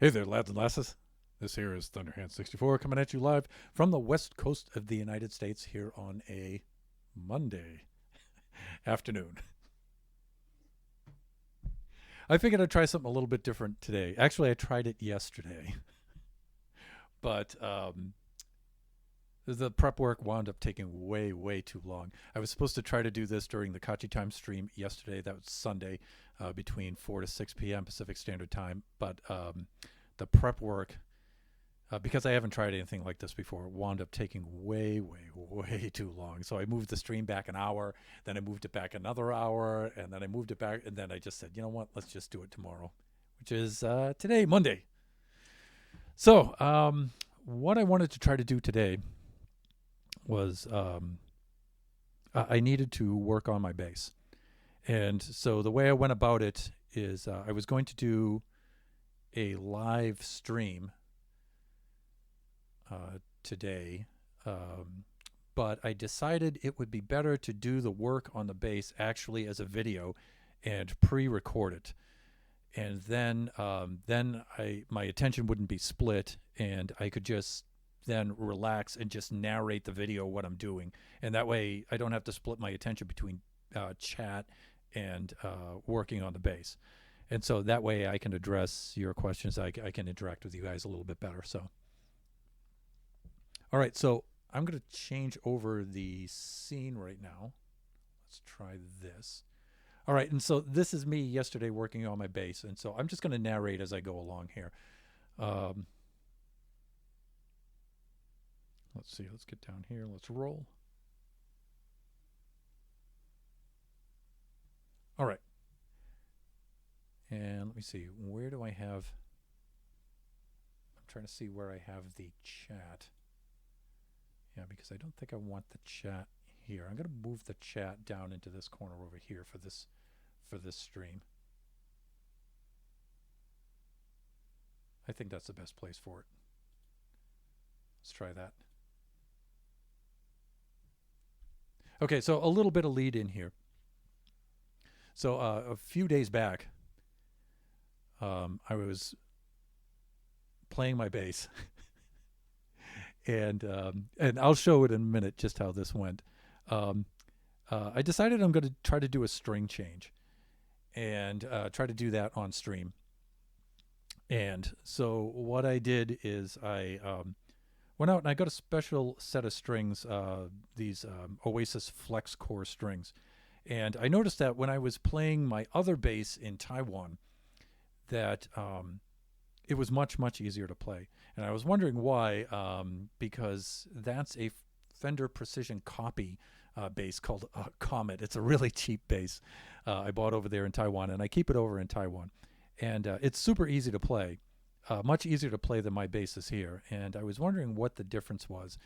Hey there, lads and lasses. This here is Thunderhand64 coming at you live from the west coast of the United States here on a Monday afternoon. I figured I'd try something a little bit different today. Actually, I tried it yesterday, but the prep work wound up taking way, way too long. I was supposed to try to do this during the Kachi Time stream yesterday. That was Sunday between 4 to 6 p.m. Pacific Standard Time, but the prep work because I haven't tried anything like this before, it wound up taking way, way, way too long. So I moved the stream back an hour, then I moved it back another hour, and then I moved it back, and then I just said, you know what, let's just do it tomorrow, which is today, Monday. So what I wanted to try to do today was I needed to work on my bass. And so the way I went about it is I was going to do a live stream today, but I decided it would be better to do the work on the bass actually as a video and pre-record it, and then my attention wouldn't be split, and I could just then relax and just narrate the video what I'm doing, and that way I don't have to split my attention between chat and working on the bass, and so that way I can address your questions. I can interact with you guys a little bit better. So. All right, so I'm going to change over the scene right now. Let's try this. All right, and so this is me yesterday working on my bass, and so I'm just going to narrate as I go along here. Let's see, let's get down here. Let's roll. All right. And let me see, where do I have... I'm trying to see where I have the chat. Yeah, because I don't think I want the chat here. I'm going to move the chat down into this corner over here for this stream. I think that's the best place for it. Let's try that. Okay, so a little bit of lead in here. So a few days back, I was playing my bass. And I'll show it in a minute just how this went. I decided I'm going to try to do a string change and try to do that on stream. And so what I did is I went out and I got a special set of strings, these Oasis Flex Core strings. And I noticed that when I was playing my other bass in Taiwan, that it was much, much easier to play. And I was wondering why, because that's a Fender Precision copy bass called Comet. It's a really cheap bass I bought over there in Taiwan, and I keep it over in Taiwan. And it's super easy to play, much easier to play than my basses here. And I was wondering what the difference was.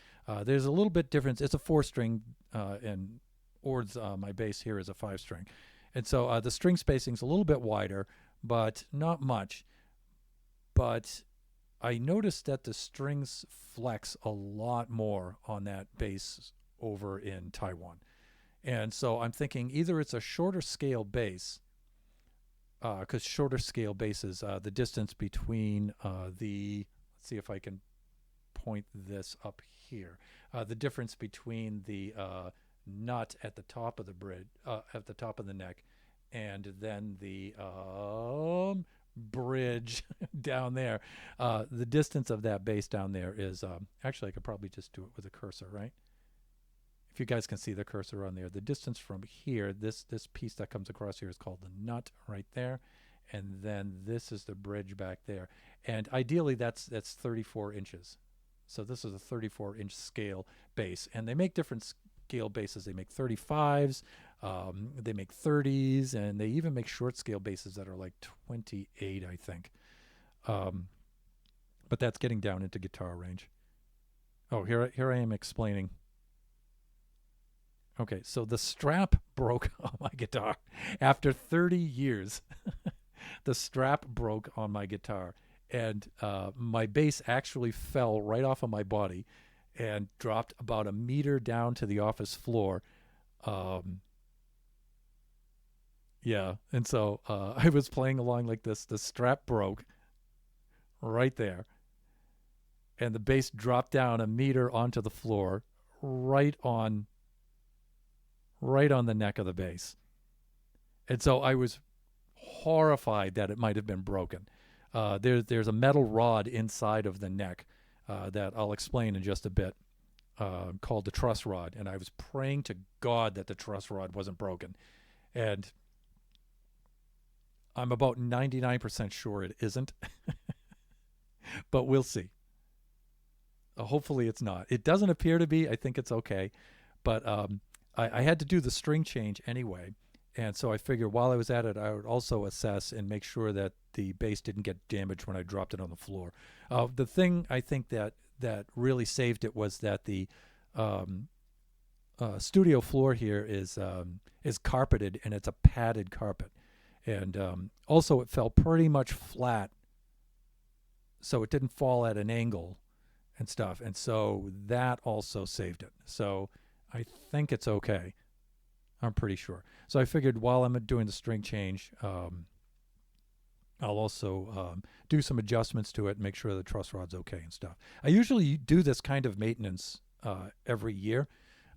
There's a little bit difference. It's a 4-string, and Ord's my bass here is a 5-string. And so the string spacing's a little bit wider, but not much. But I noticed that the strings flex a lot more on that bass over in Taiwan. And so I'm thinking either it's a shorter scale bass, because shorter scale basses, the distance between let's see if I can point this up here, the difference between the nut at the top of the bridge, at the top of the neck, and then the bridge down there, the distance of that bass down there is actually I could probably just do it with a cursor, right? If you guys can see the cursor on there, the distance from here, this piece that comes across here is called the nut right there, and then this is the bridge back there, and ideally that's 34 inches. So this is a 34-inch scale bass, and they make different scale basses. They make 35s, they make 30s, and they even make short scale basses that are like 28, I think. But that's getting down into guitar range. Oh, here I am explaining. Okay, so the strap broke on my guitar. After 30 years, the strap broke on my guitar, and my bass actually fell right off of my body and dropped about a meter down to the office floor. Yeah, and so I was playing along like this. The strap broke right there. And the bass dropped down a meter onto the floor, right on the neck of the bass. And so I was horrified that it might have been broken. There's a metal rod inside of the neck that I'll explain in just a bit, called the truss rod. And I was praying to God that the truss rod wasn't broken. And I'm about 99% sure it isn't. But we'll see. Hopefully it's not. It doesn't appear to be. I think it's okay. But I had to do the string change anyway. And so I figured while I was at it, I would also assess and make sure that the bass didn't get damaged when I dropped it on the floor. The thing I think that really saved it was that the studio floor here is carpeted, and it's a padded carpet. And also it fell pretty much flat, so it didn't fall at an angle and stuff. And so that also saved it. So I think it's okay. I'm pretty sure. So I figured while I'm doing the string change, I'll also do some adjustments to it and make sure the truss rod's okay and stuff. I usually do this kind of maintenance every year.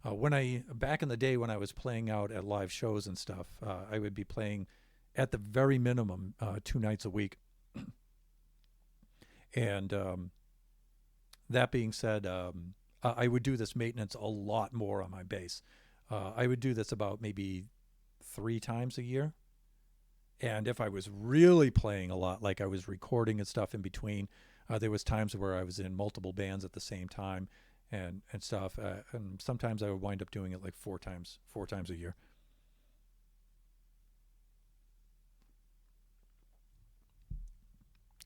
Back in the day when I was playing out at live shows and stuff, I would be playing at the very minimum 2 nights a week. And that being said, I would do this maintenance a lot more on my bass. I would do this about maybe 3 times a year. And if I was really playing a lot, like I was recording and stuff in between, there was times where I was in multiple bands at the same time and stuff. And sometimes I would wind up doing it like 4 times a year.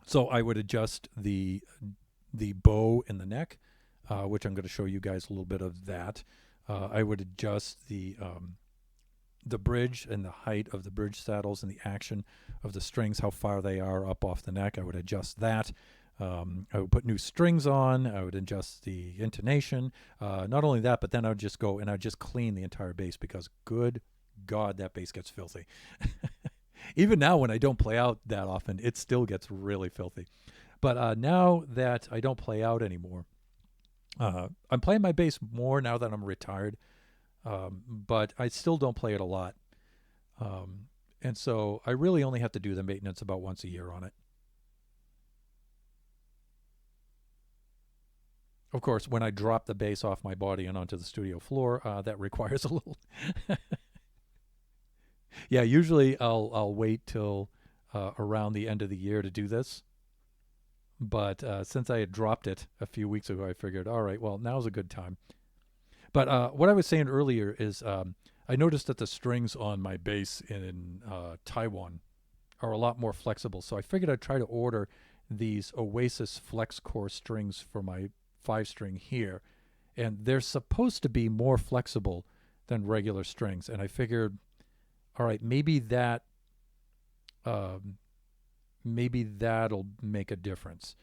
So I would adjust the bow in the neck, which I'm going to show you guys a little bit of that. I would adjust the bridge and the height of the bridge saddles and the action of the strings, how far they are up off the neck. I would adjust that. I would put new strings on. I would adjust the intonation. Not only that, but then I would just go and I'd just clean the entire bass, because good God, that bass gets filthy. Even now when I don't play out that often, it still gets really filthy. But now that I don't play out anymore, I'm playing my bass more now that I'm retired, but I still don't play it a lot. And so I really only have to do the maintenance about once a year on it. Of course, when I drop the bass off my body and onto the studio floor, that requires a little... Yeah, usually I'll wait till around the end of the year to do this. But since I had dropped it a few weeks ago, I figured, all right, well, now's a good time. But what I was saying earlier is I noticed that the strings on my bass in Taiwan are a lot more flexible. So I figured I'd try to order these Oasis Flex Core strings for my 5-string here. And they're supposed to be more flexible than regular strings. And I figured, all right, maybe that'll make a difference.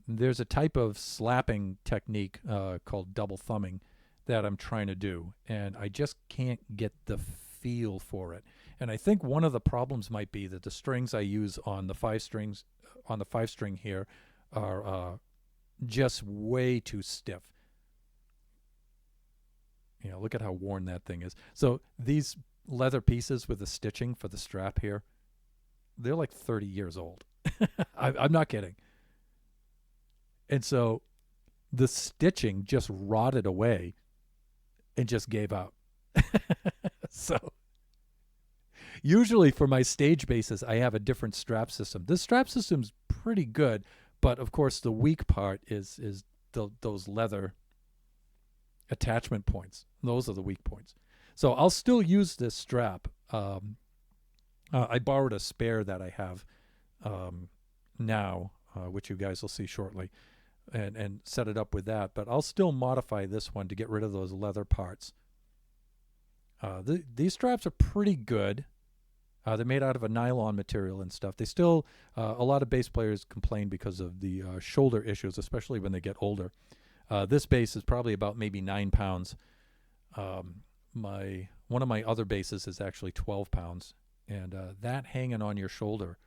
There's a type of slapping technique called double thumbing that I'm trying to do, and I just can't get the feel for it. And I think one of the problems might be that the strings I use on the 5-string here are just way too stiff. You know, look at how worn that thing is. So these leather pieces with the stitching for the strap here, they're like 30 years old. I'm not kidding. And so the stitching just rotted away and just gave out. So usually for my stage basses, I have a different strap system. This strap system's pretty good, but of course the weak part is those leather attachment points. Those are the weak points. So I'll still use this strap. I borrowed a spare that I have now, which you guys will see shortly, and set it up with that. But I'll still modify this one to get rid of those leather parts. These straps are pretty good. They're made out of a nylon material and stuff. They still, a lot of bass players complain because of the shoulder issues, especially when they get older. This bass is probably about maybe 9 pounds. One of my other basses is actually 12 pounds. And that hanging on your shoulder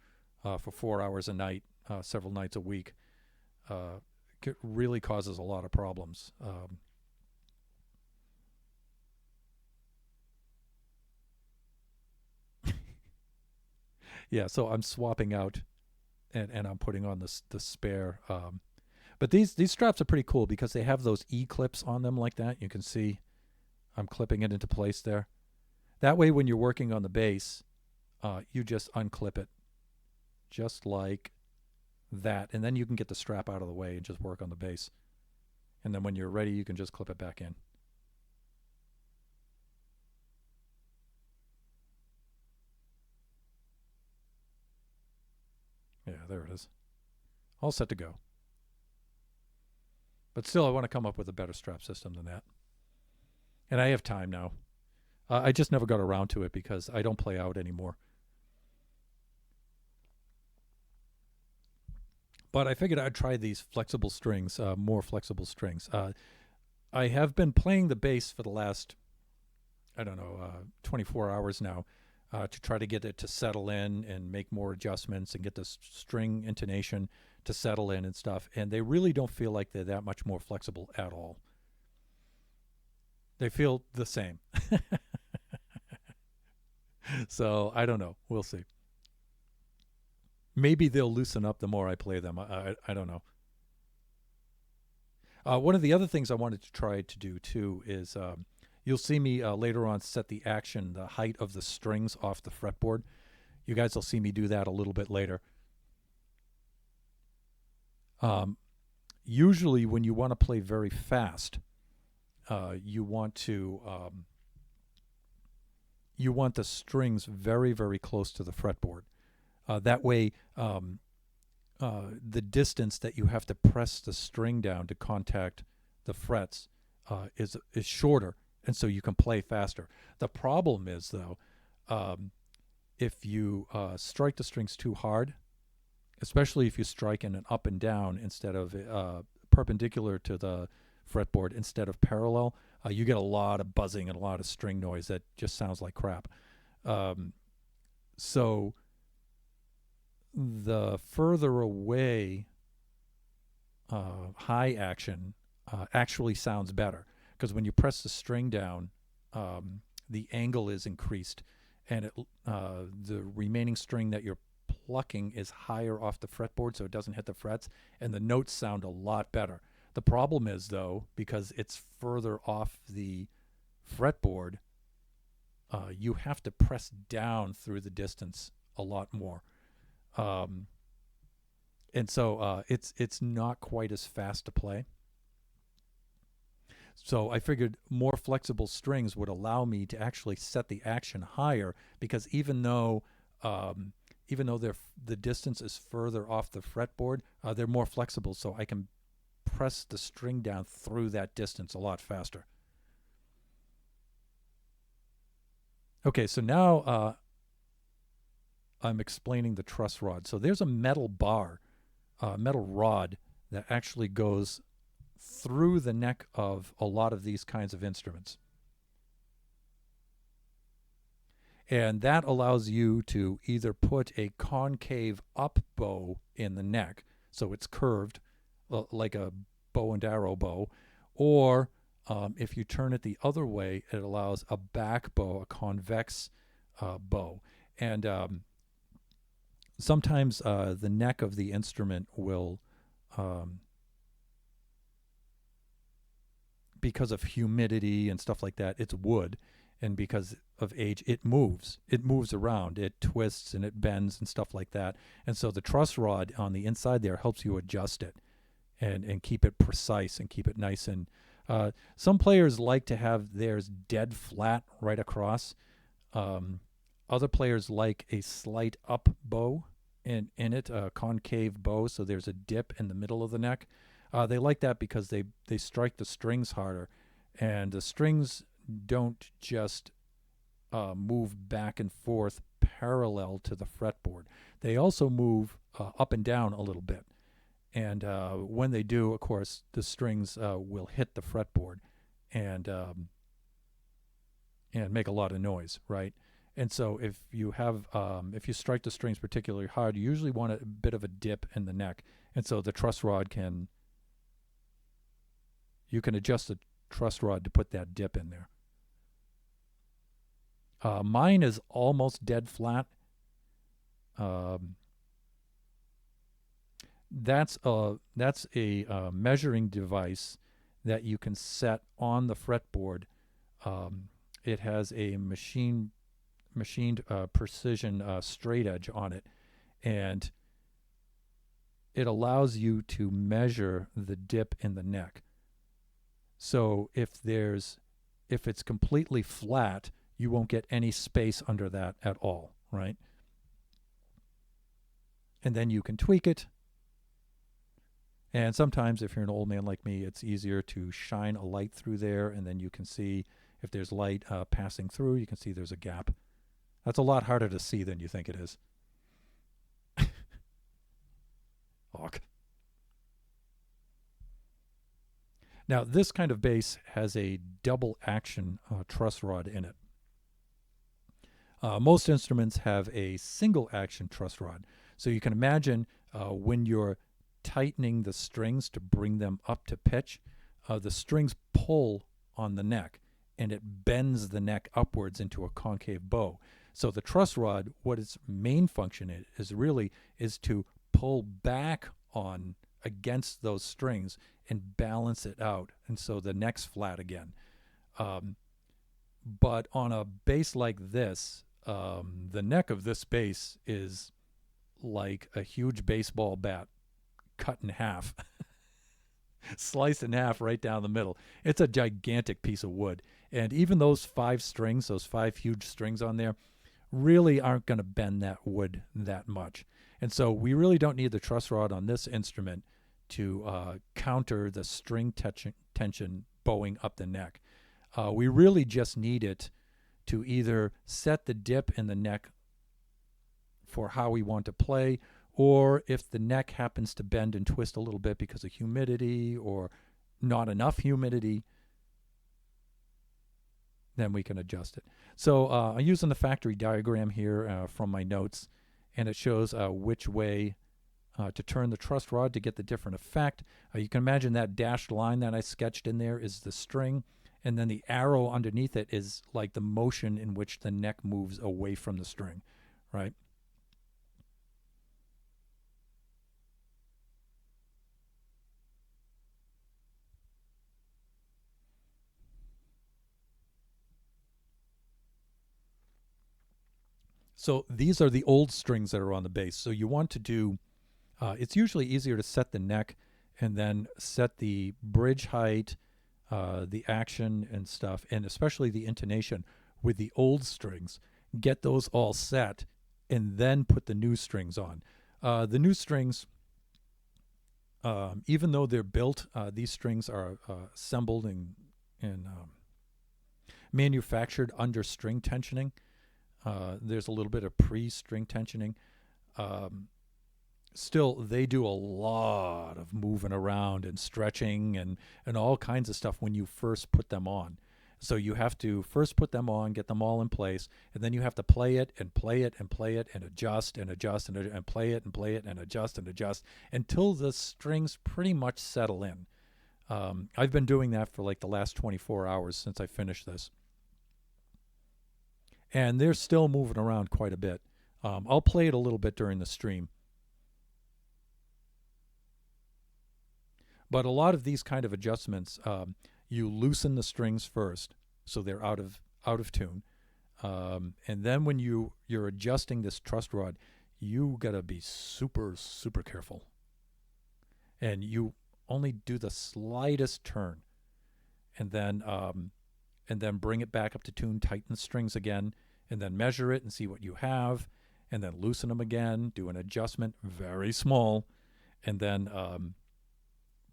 for 4 hours a night, several nights a week really causes a lot of problems. Yeah, so I'm swapping out and I'm putting on the spare. But these straps are pretty cool because they have those E-clips on them like that. You can see I'm clipping it into place there. That way when you're working on the bass, you just unclip it just like that. And then you can get the strap out of the way and just work on the bass. And then when you're ready, you can just clip it back in. Yeah, there it is. All set to go. But still, I want to come up with a better strap system than that. And I have time now. I just never got around to it because I don't play out anymore. But I figured I'd try these flexible strings, more flexible strings. I have been playing the bass for the last, I don't know, 24 hours now to try to get it to settle in and make more adjustments and get the string intonation to settle in and stuff. And they really don't feel like they're that much more flexible at all. They feel the same. So I don't know. We'll see. Maybe they'll loosen up the more I play them. I don't know. One of the other things I wanted to try to do too is you'll see me later on set the action, the height of the strings off the fretboard. You guys will see me do that a little bit later. Usually when you want to play very fast, you want the strings very, very close to the fretboard. That way, the distance that you have to press the string down to contact the frets is shorter, and so you can play faster. The problem is, though, if you strike the strings too hard, especially if you strike in an up and down instead of perpendicular to the fretboard instead of parallel, you get a lot of buzzing and a lot of string noise that just sounds like crap. So the further away high action actually sounds better because when you press the string down, the angle is increased, and the remaining string that you're plucking is higher off the fretboard, so it doesn't hit the frets, and the notes sound a lot better. The problem is, though, because it's further off the fretboard, you have to press down through the distance a lot more. And so it's not quite as fast to play. So I figured more flexible strings would allow me to actually set the action higher because even though the distance is further off the fretboard, they're more flexible, so I can press the string down through that distance a lot faster. Okay, so now I'm explaining the truss rod. So there's a metal bar, metal rod that actually goes through the neck of a lot of these kinds of instruments. And that allows you to either put a concave up bow in the neck, so it's curved like a bow and arrow bow, or if you turn it the other way, it allows a back bow, a convex bow. And sometimes the neck of the instrument will, because of humidity and stuff like that, it's wood, and because of age, it moves around, it twists and it bends and stuff like that. And so the truss rod on the inside there helps you adjust it and keep it precise and keep it nice. And some players like to have theirs dead flat right across. Other players like a slight up bow in it, a concave bow, so there's a dip in the middle of the neck. They like that because they strike the strings harder, and the strings don't just move back and forth parallel to the fretboard. They also move up and down a little bit. And when they do, of course, the strings will hit the fretboard and make a lot of noise, right? And so if you strike the strings particularly hard, you usually want a bit of a dip in the neck. And so the truss rod you can adjust the truss rod to put that dip in there. Mine is almost dead flat. That's a measuring device that you can set on the fretboard. It has a machined precision straight edge on it, and it allows you to measure the dip in the neck. So if it's completely flat, you won't get any space under that at all, right? And then you can tweak it. And sometimes if you're an old man like me, it's easier to shine a light through there, and then you can see if there's light passing through, you can see there's a gap. That's a lot harder to see than you think it is. Awk. Now, this kind of bass has a double action truss rod in it. Most instruments have a single action truss rod. So you can imagine when you're tightening the strings to bring them up to pitch, the strings pull on the neck, and it bends the neck upwards into a concave bow. So the truss rod, what its main function is to pull back on against those strings and balance it out, and so the neck's flat again. But on a bass like this, the neck of this bass is like a huge baseball bat cut in half, sliced in half right down the middle. It's a gigantic piece of wood. And even those 5 strings, those 5 huge strings on there, really aren't going to bend that wood that much. And so we really don't need the truss rod on this instrument to counter the string tension bowing up the neck. We really just need it to either set the dip in the neck for how we want to play, or if the neck happens to bend and twist a little bit because of humidity or not enough humidity, then we can adjust it. So I'm using the factory diagram here from my notes, and it shows which way to turn the truss rod to get the different effect. You can imagine that dashed line that I sketched in there is the string, and then the arrow underneath it is like the motion in which the neck moves away from the string, right? So these are the old strings that are on the bass. So you want to do, it's usually easier to set the neck and then set the bridge height, the action and stuff, and especially the intonation with the old strings. Get those all set and then put the new strings on. The new strings, even though they're built, these strings are assembled and manufactured under string tensioning. There's a little bit of pre-string tensioning. Still, they do a lot of moving around and stretching and all kinds of stuff when you first put them on. So you have to first put them on, get them all in place, and then you have to play it and play it and play it and adjust and adjust and play it and play it and adjust until the strings pretty much settle in. I've been doing that for like the last 24 hours since I finished this. And they're still moving around quite a bit. I'll play it a little bit during the stream. But a lot of these kind of adjustments, you loosen the strings first, so they're out of tune. And then when you're adjusting this truss rod, you gotta be super, super careful. And you only do the slightest turn, and then bring it back up to tune, tighten the strings again, and then measure it and see what you have, and then loosen them again, do an adjustment, very small, and then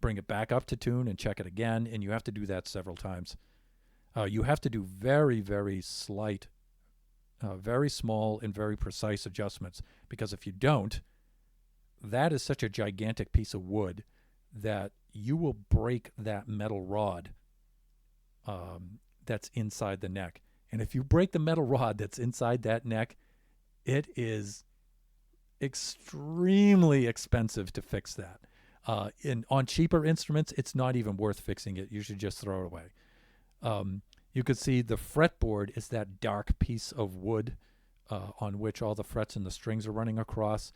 bring it back up to tune and check it again, and you have to do that several times. You have to do very, very slight, very small and very precise adjustments, because if you don't, that is such a gigantic piece of wood that you will break that metal rod that's inside the neck, And if you break the metal rod that's inside that neck, it is extremely expensive to fix that. On cheaper instruments, it's not even worth fixing it. You should just throw it away. You could see the fretboard is that dark piece of wood on which all the frets and the strings are running across.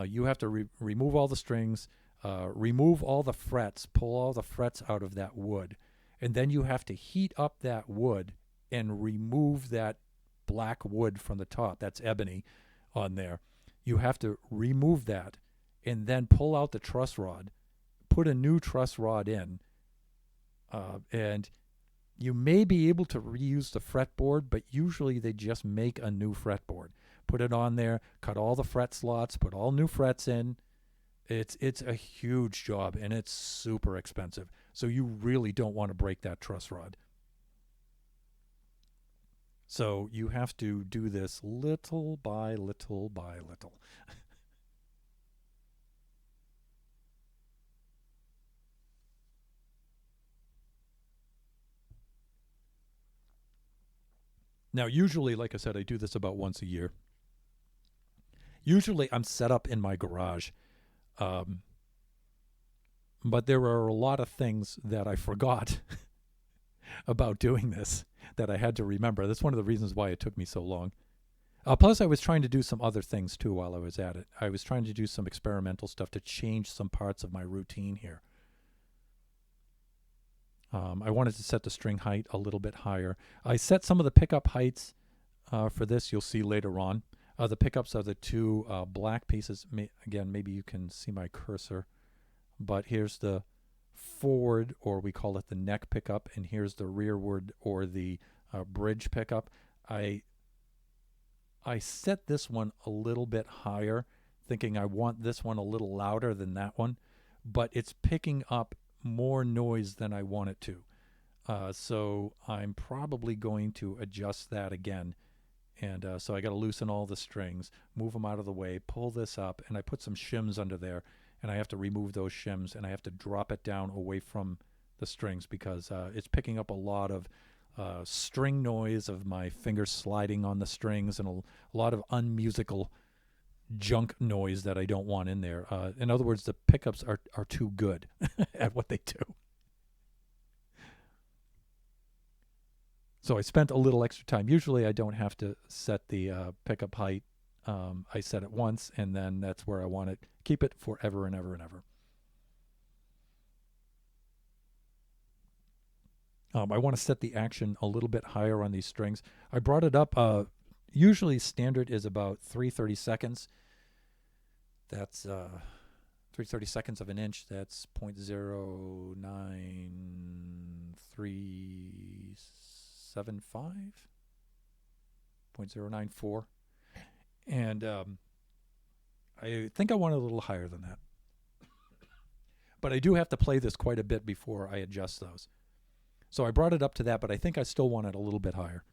You have to remove all the strings, remove all the frets, pull all the frets out of that wood, and then you have to heat up that wood and remove that black wood from the top. That's ebony on there. You have to remove that and then pull out the truss rod, put a new truss rod in, and you may be able to reuse the fretboard, but usually they just make a new fretboard. Put it on there, cut all the fret slots, put all new frets in. It's a huge job, and it's super expensive. So you really don't want to break that truss rod. So you have to do this little by little by little. Now, usually, like I said, I do this about once a year. Usually, I'm set up in my garage. But there are a lot of things that I forgot about doing this that I had to remember. That's one of the reasons why it took me so long. Plus, I was trying to do some other things, too, while I was at it. I was trying to do some experimental stuff to change some parts of my routine here. I wanted to set the string height a little bit higher. I set some of the pickup heights for this. You'll see later on. The pickups are the two black pieces. Again, maybe you can see my cursor. But here's the forward, or we call it the neck pickup, and here's the rearward, or the bridge pickup. I set this one a little bit higher, thinking I want this one a little louder than that one, but it's picking up more noise than I want it to. So I'm probably going to adjust that again. And so I got to loosen all the strings, move them out of the way, pull this up, and I put some shims under there, and I have to remove those shims, and I have to drop it down away from the strings because it's picking up a lot of string noise of my fingers sliding on the strings and a lot of unmusical junk noise that I don't want in there. In other words, the pickups are too good at what they do. So I spent a little extra time. Usually I don't have to set the pickup height. I set it once, and then that's where I want it. Keep it forever and ever and ever. I want to set the action a little bit higher on these strings. I brought it up. Usually standard is about 3/30 seconds. That's 3/30 seconds of an inch. That's 0.09375, 0.094. And I think I want it a little higher than that. But I do have to play this quite a bit before I adjust those. So I brought it up to that, but I think I still want it a little bit higher.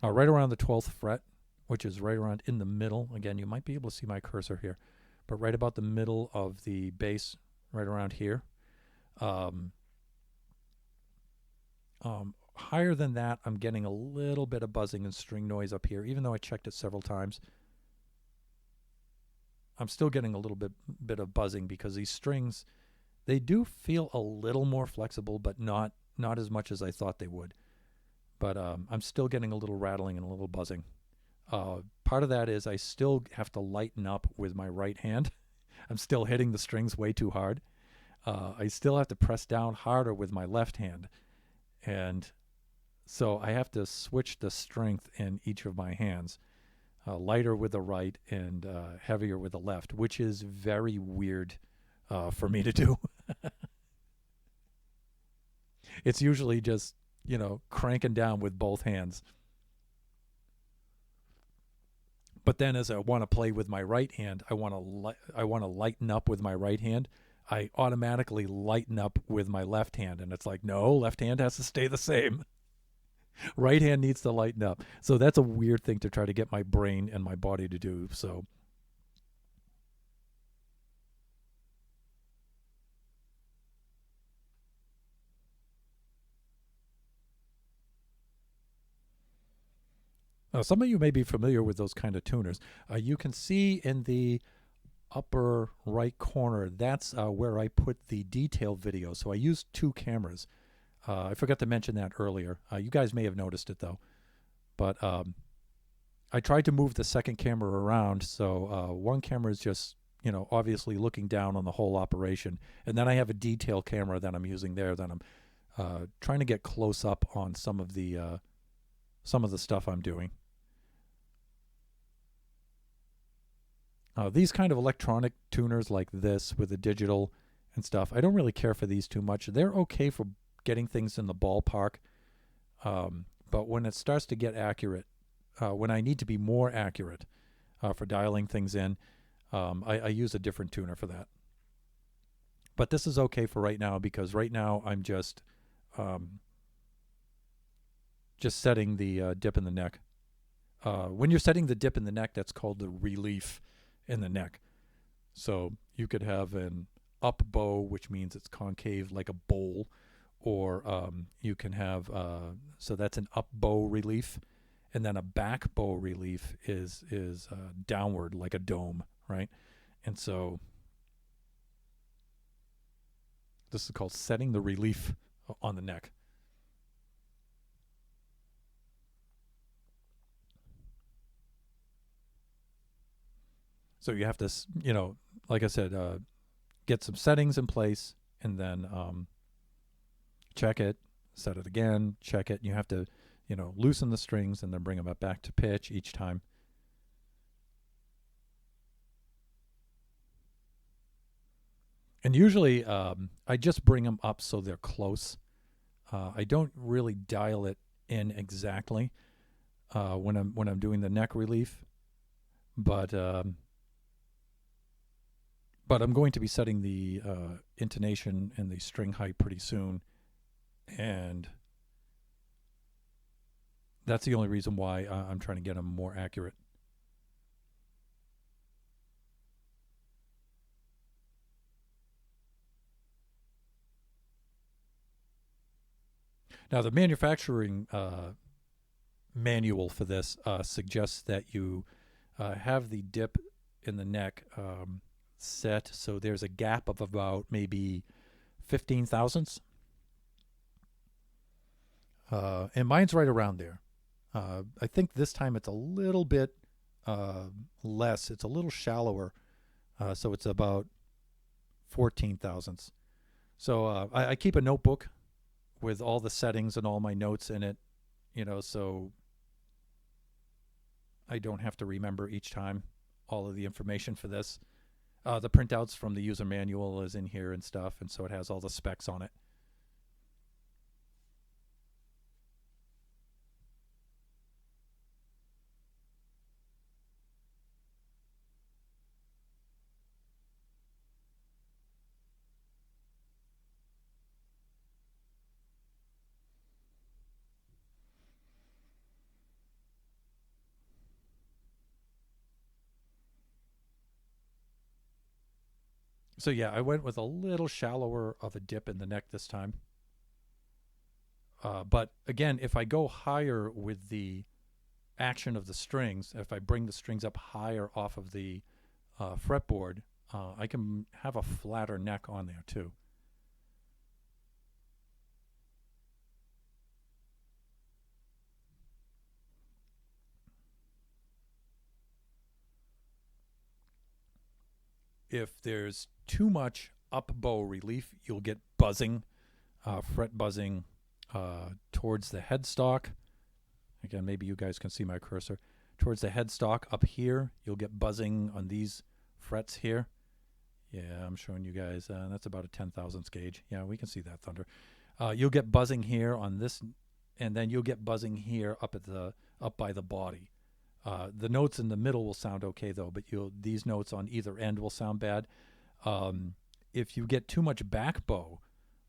Right around the 12th fret, which is right around in the middle. Again, you might be able to see my cursor here, but right about the middle of the bass, right around here. Higher than that, I'm getting a little bit of buzzing and string noise up here, even though I checked it several times. I'm still getting a little bit of buzzing because these strings, they do feel a little more flexible, but not as much as I thought they would. But I'm still getting a little rattling and a little buzzing. Part of that is I still have to lighten up with my right hand. I'm still hitting the strings way too hard. I still have to press down harder with my left hand. And so I have to switch the strength in each of my hands. Lighter with the right and heavier with the left, which is very weird for me to do. It's usually just, cranking down with both hands. But then as I want to play with my right hand, I want to lighten up with my right hand. I automatically lighten up with my left hand, and it's like, no, left hand has to stay the same. Right hand needs to lighten up. So that's a weird thing to try to get my brain and my body to do. So Some of you may be familiar with those kind of tuners. You can see in the upper right corner, that's where I put the detail video. So I used two cameras. I forgot to mention that earlier. You guys may have noticed it though. But I tried to move the second camera around. So one camera is just, obviously looking down on the whole operation. And then I have a detail camera that I'm using there that I'm trying to get close up on some of the stuff I'm doing. These kind of electronic tuners like this with the digital and stuff, I don't really care for these too much. They're okay for getting things in the ballpark. But when it starts to get accurate, when I need to be more accurate for dialing things in, I use a different tuner for that. But this is okay for right now because right now I'm just setting the dip in the neck. When you're setting the dip in the neck, that's called the relief in the neck. So you could have an up bow, which means it's concave like a bowl, or you can have so that's an up bow relief, and then a back bow relief is downward like a dome, right? And so this is called setting the relief on the neck. So you have to, like I said, get some settings in place, and then check it, set it again, check it. And you have to, loosen the strings and then bring them back to pitch each time. And usually I just bring them up so they're close. I don't really dial it in exactly when I'm doing the neck relief, but I'm going to be setting the intonation and the string height pretty soon, and that's the only reason why I'm trying to get them more accurate. Now, the manufacturing manual for this suggests that you have the dip in the neck set so there's a gap of about maybe 15 thousandths. And mine's right around there. I think this time it's a little bit less. It's a little shallower. So it's about 14 thousandths. So I keep a notebook with all the settings and all my notes in it, so I don't have to remember each time all of the information for this. The printouts from the user manual is in here and stuff, and so it has all the specs on it. So yeah, I went with a little shallower of a dip in the neck this time. But again, if I go higher with the action of the strings, if I bring the strings up higher off of the fretboard, I can have a flatter neck on there too. If there's too much up bow relief, you'll get buzzing, fret buzzing towards the headstock. Again, maybe you guys can see my cursor. Towards the headstock up here, you'll get buzzing on these frets here. Yeah, I'm showing you guys. That's about a 10 thousandths gauge. Yeah, we can see that, Thunder. You'll get buzzing here on this, and then you'll get buzzing here up by the body. The notes in the middle will sound okay though, but these notes on either end will sound bad. If you get too much back bow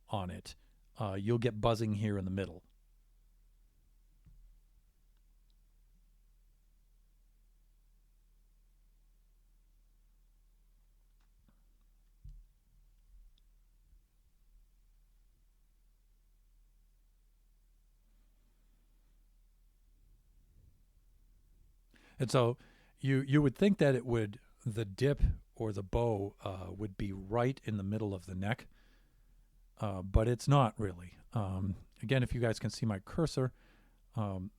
on it, you'll get buzzing here in the middle. And so you would think that the dip or the bow would be right in the middle of the neck, but it's not really. Again, if you guys can see my cursor, um,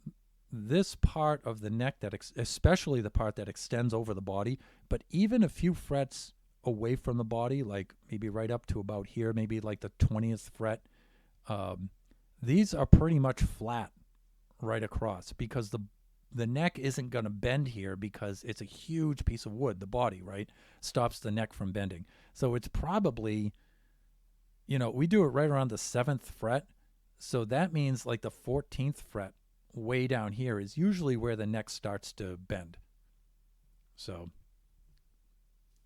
this part of the neck especially the part that extends over the body, but even a few frets away from the body, like maybe right up to about here, maybe like the 20th fret, these are pretty much flat right across, because the neck isn't going to bend here because it's a huge piece of wood. The body, right, stops the neck from bending. So it's probably, we do it right around the 7th fret. So that means like the 14th fret way down here is usually where the neck starts to bend. So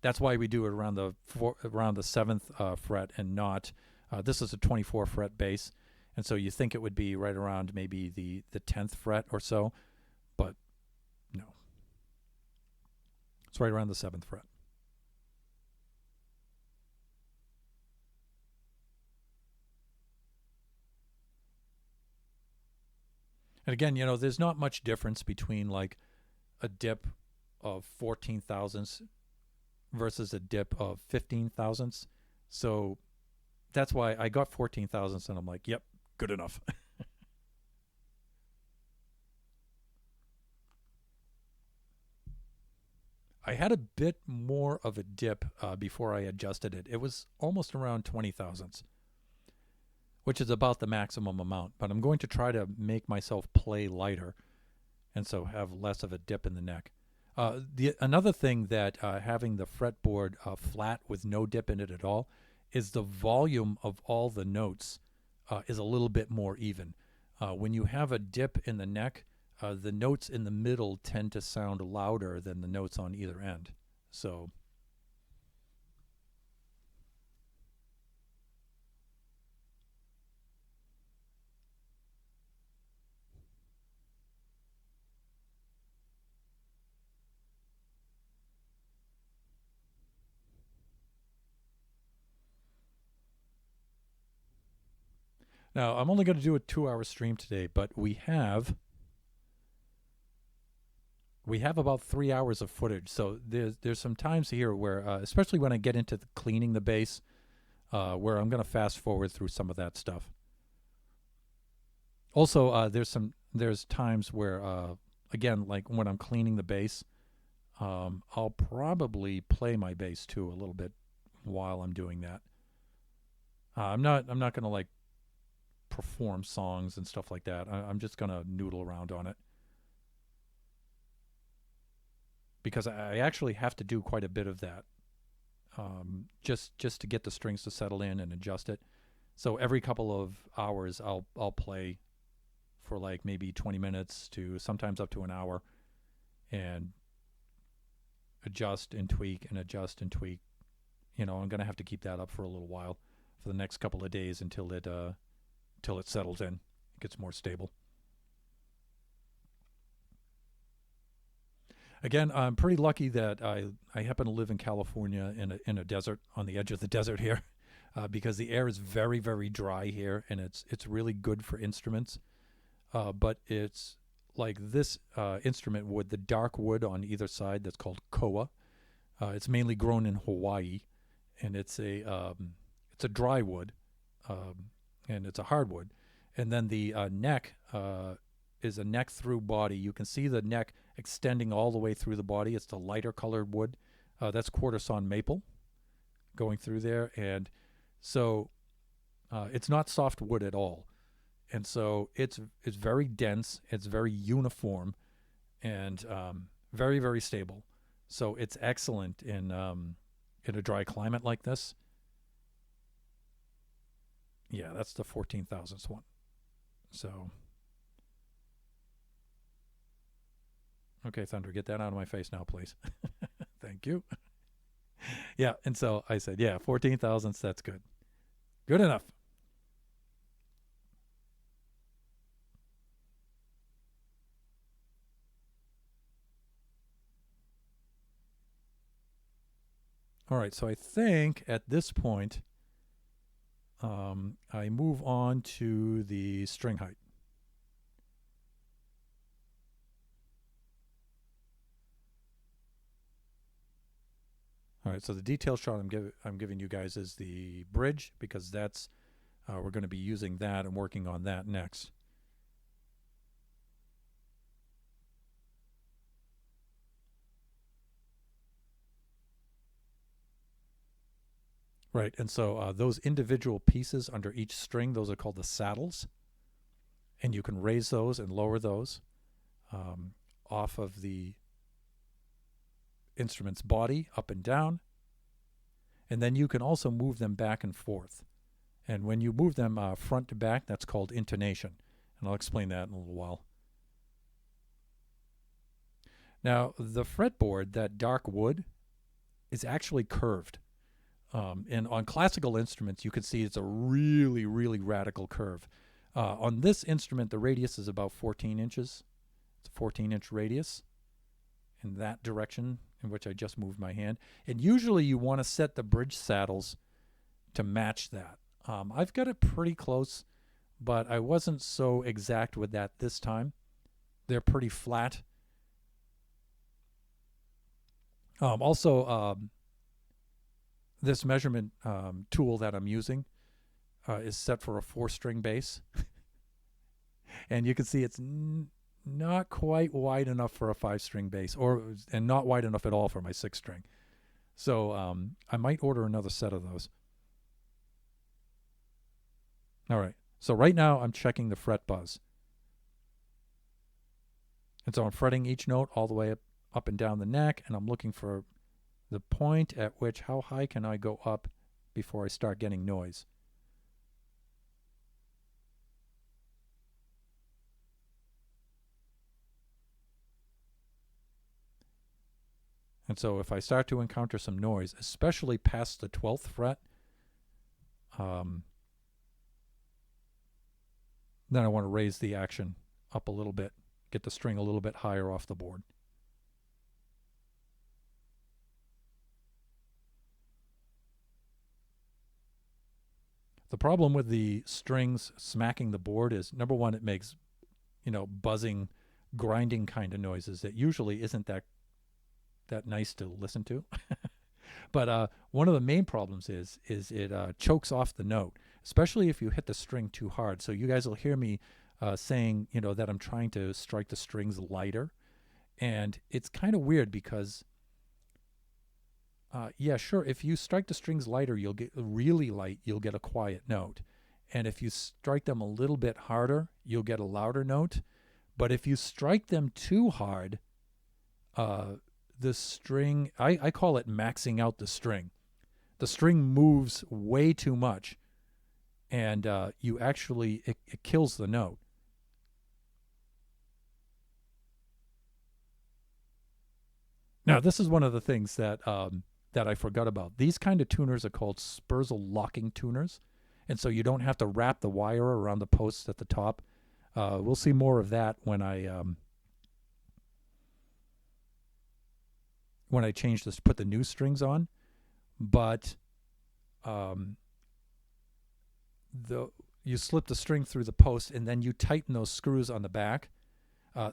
that's why we do it around the 7th fret and not. This is a 24 fret bass, and so you think it would be right around maybe the 10th fret or so, but no, it's right around the 7th fret. And again, there's not much difference between like a dip of 14 thousandths versus a dip of 15 thousandths. So that's why I got 14 thousandths, and I'm like, yep, good enough. I had a bit more of a dip before I adjusted it. It was almost around 20 thousandths, which is about the maximum amount. But I'm going to try to make myself play lighter, and so have less of a dip in the neck. Another thing that having the fretboard flat with no dip in it at all is the volume of all the notes is a little bit more even. When you have a dip in the neck, the notes in the middle tend to sound louder than the notes on either end. So now I'm only going to do a 2-hour stream today, but we have about 3 hours of footage. So there's some times here where, especially when I get into cleaning the bass, where I'm going to fast forward through some of that stuff. Also, there's times where, again, like when I'm cleaning the bass, I'll probably play my bass too a little bit while I'm doing that. I'm not going to like perform songs and stuff like that. I'm just going to noodle around on it, because I actually have to do quite a bit of that, just to get the strings to settle in and adjust it. So every couple of hours, I'll play for like maybe 20 minutes to sometimes up to an hour, and adjust and tweak and adjust and tweak. I'm going to have to keep that up for a little while, for the next couple of days, until it settles in, it gets more stable. Again, I'm pretty lucky that I happen to live in California in a desert, on the edge of the desert here, because the air is very, very dry here, and it's really good for instruments. But it's like this instrument wood, the dark wood on either side, that's called koa. It's mainly grown in Hawaii, and it's a dry wood, and it's a hardwood. And then the neck is a neck through body. You can see the neck extending all the way through the body. It's the lighter colored wood. That's quarter sawn maple going through there, and so it's not soft wood at all. And so it's very dense, it's very uniform, and very, very stable. So it's excellent in a dry climate like this. Yeah, that's the 14 thousandths one. So, okay, Thunder, get that out of my face now, please. Thank you. Yeah, and so I said, yeah, 14 thousandths, that's good. Good enough. All right, so I think at this point, I move on to the string height. All right, so the detail shot I'm giving you guys is the bridge, because that's we're going to be using that and working on that next. Right, and so those individual pieces under each string, those are called the saddles, and you can raise those and lower those off of the instrument's body, up and down, and then you can also move them back and forth. And when you move them front to back, that's called intonation, and I'll explain that in a little while. Now, the fretboard, that dark wood, is actually curved. And on classical instruments, you can see it's a really, really radical curve. On this instrument, the radius is about 14 inches. It's a 14-inch radius in that direction in which I just moved my hand. And usually you want to set the bridge saddles to match that. I've got it pretty close, but I wasn't so exact with that this time. They're pretty flat. Also, this measurement tool that I'm using is set for a 4-string bass. And you can see it's not quite wide enough for a 5-string bass, and not wide enough at all for my 6-string. So I might order another set of those. All right, so right now I'm checking the fret buzz. And so I'm fretting each note all the way up and down the neck, and I'm looking for the point at which, how high can I go up before I start getting noise. And so if I start to encounter some noise, especially past the 12th fret, then I want to raise the action up a little bit, get the string a little bit higher off the board. The problem with the strings smacking the board is, number one, it makes, buzzing, grinding kind of noises that usually isn't that nice to listen to. But one of the main problems is it chokes off the note, especially if you hit the string too hard. So you guys will hear me saying, that I'm trying to strike the strings lighter. And it's kind of weird because, yeah, sure, if you strike the strings lighter, you'll get really light, you'll get a quiet note. And if you strike them a little bit harder, you'll get a louder note. But if you strike them too hard, the string, I call it maxing out the string. The string moves way too much, and it kills the note. Now, this is one of the things that I forgot about. These kind of tuners are called Spurzl locking tuners, and so you don't have to wrap the wire around the posts at the top. We'll see more of that when I change this, put the new strings on. But you slip the string through the post, and then you tighten those screws on the back.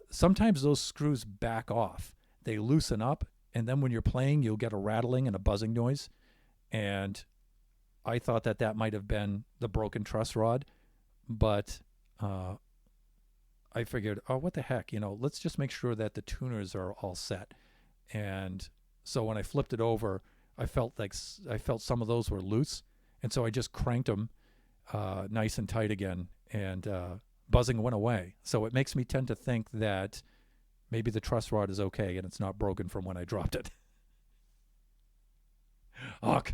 Sometimes those screws back off. They loosen up, and then when you're playing, you'll get a rattling and a buzzing noise. And I thought that might have been the broken truss rod, but I figured, what the heck, let's just make sure that the tuners are all set. And so when I flipped it over, I felt some of those were loose, and so I just cranked them nice and tight again, and buzzing went away. So it makes me tend to think that maybe the truss rod is okay and it's not broken from when I dropped it. Ugh.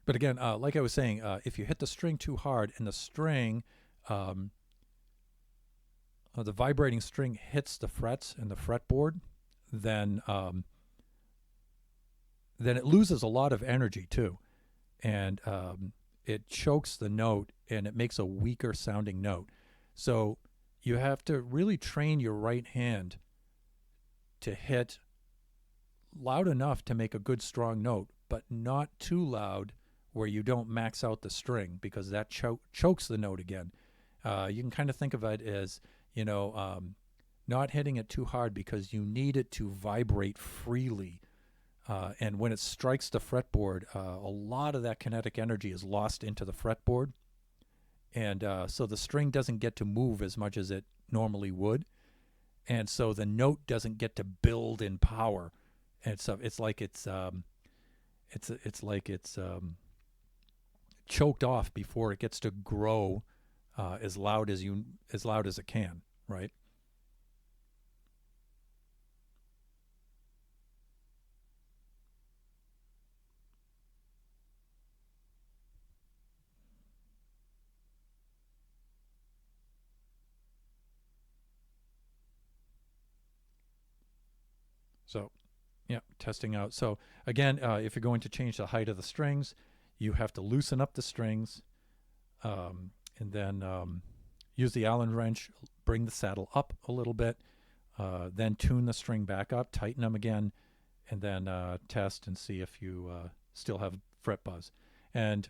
But again, like I was saying, if you hit the string too hard and the string, the vibrating string hits the frets and the fretboard, then it loses a lot of energy too, and it chokes the note and it makes a weaker sounding note. So you have to really train your right hand to hit loud enough to make a good strong note, but not too loud where you don't max out the string, because that chokes the note again. You can kind of think of it as, not hitting it too hard, because you need it to vibrate freely. And when it strikes the fretboard, a lot of that kinetic energy is lost into the fretboard. And so the string doesn't get to move as much as it normally would. And so the note doesn't get to build in power. And so it's like it's choked off before it gets to grow as loud as it can, right? So, yeah, testing out. So again, if you're going to change the height of the strings, you have to loosen up the strings, and then use the Allen wrench, bring the saddle up a little bit, then tune the string back up, tighten them again, and then test and see if you still have fret buzz. And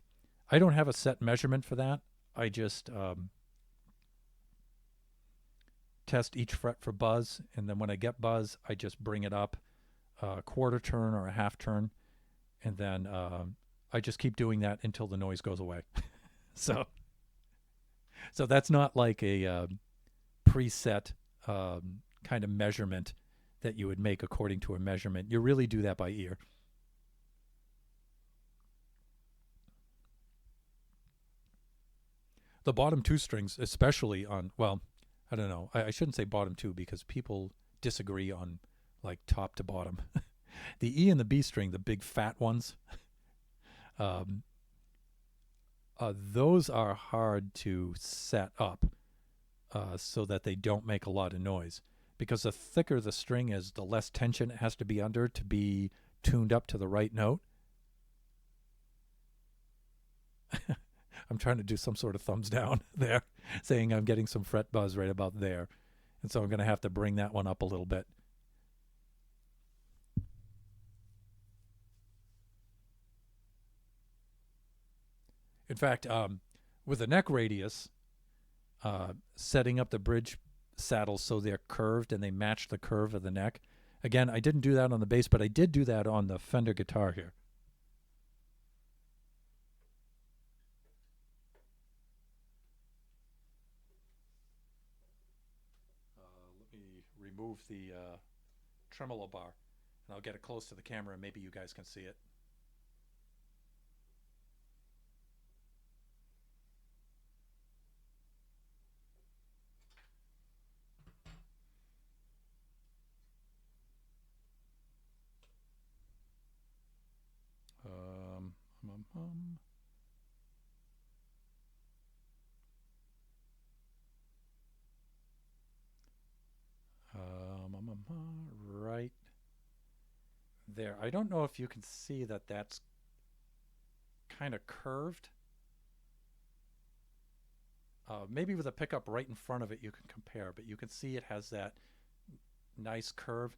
I don't have a set measurement for that. I just test each fret for buzz, and then when I get buzz, I just bring it up a quarter turn or a half turn, and then I just keep doing that until the noise goes away. so that's not like a preset kind of measurement that you would make according to a measurement. You really do that by ear. The bottom two strings, especially on, well, I don't know. I shouldn't say bottom two, because people disagree on like top to bottom. The E and the B string, the big fat ones, those are hard to set up so that they don't make a lot of noise. Because the thicker the string is, the less tension it has to be under to be tuned up to the right note. I'm trying to do some sort of thumbs down there, saying I'm getting some fret buzz right about there. And so I'm going to have to bring that one up a little bit. In fact, with the neck radius, setting up the bridge saddles so they're curved and they match the curve of the neck. Again, I didn't do that on the bass, but I did do that on the Fender guitar here. Let me remove the tremolo bar, and I'll get it close to the camera, and maybe you guys can see it. Right there. I don't know if you can see that that's kind of curved. Maybe with a pickup right in front of it you can compare, but you can see it has that nice curve.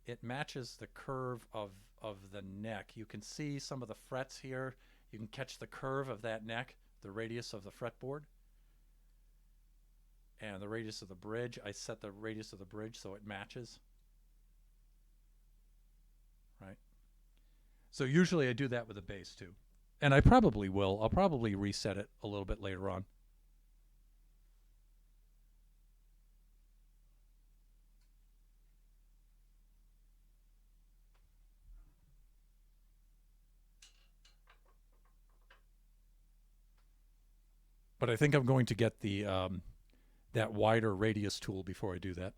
It matches the curve of the neck. You can see some of the frets here. You can catch the curve of that neck, the radius of the fretboard, and the radius of the bridge. I set the radius of the bridge so it matches. Right. So usually I do that with the bass too. And I probably will. I'll probably reset it a little bit later on. But I think I'm going to get the that wider radius tool before I do that.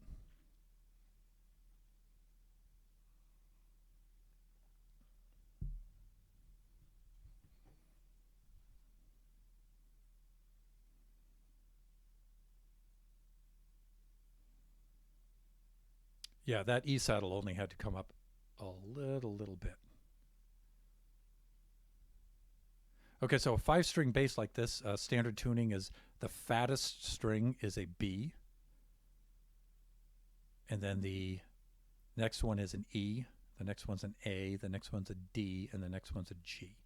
Yeah, that E saddle only had to come up a little bit. Okay, so a 5-string bass like this, standard tuning is the fattest string is a B, and then the next one is an E, the next one's an A, the next one's a D, and the next one's a G.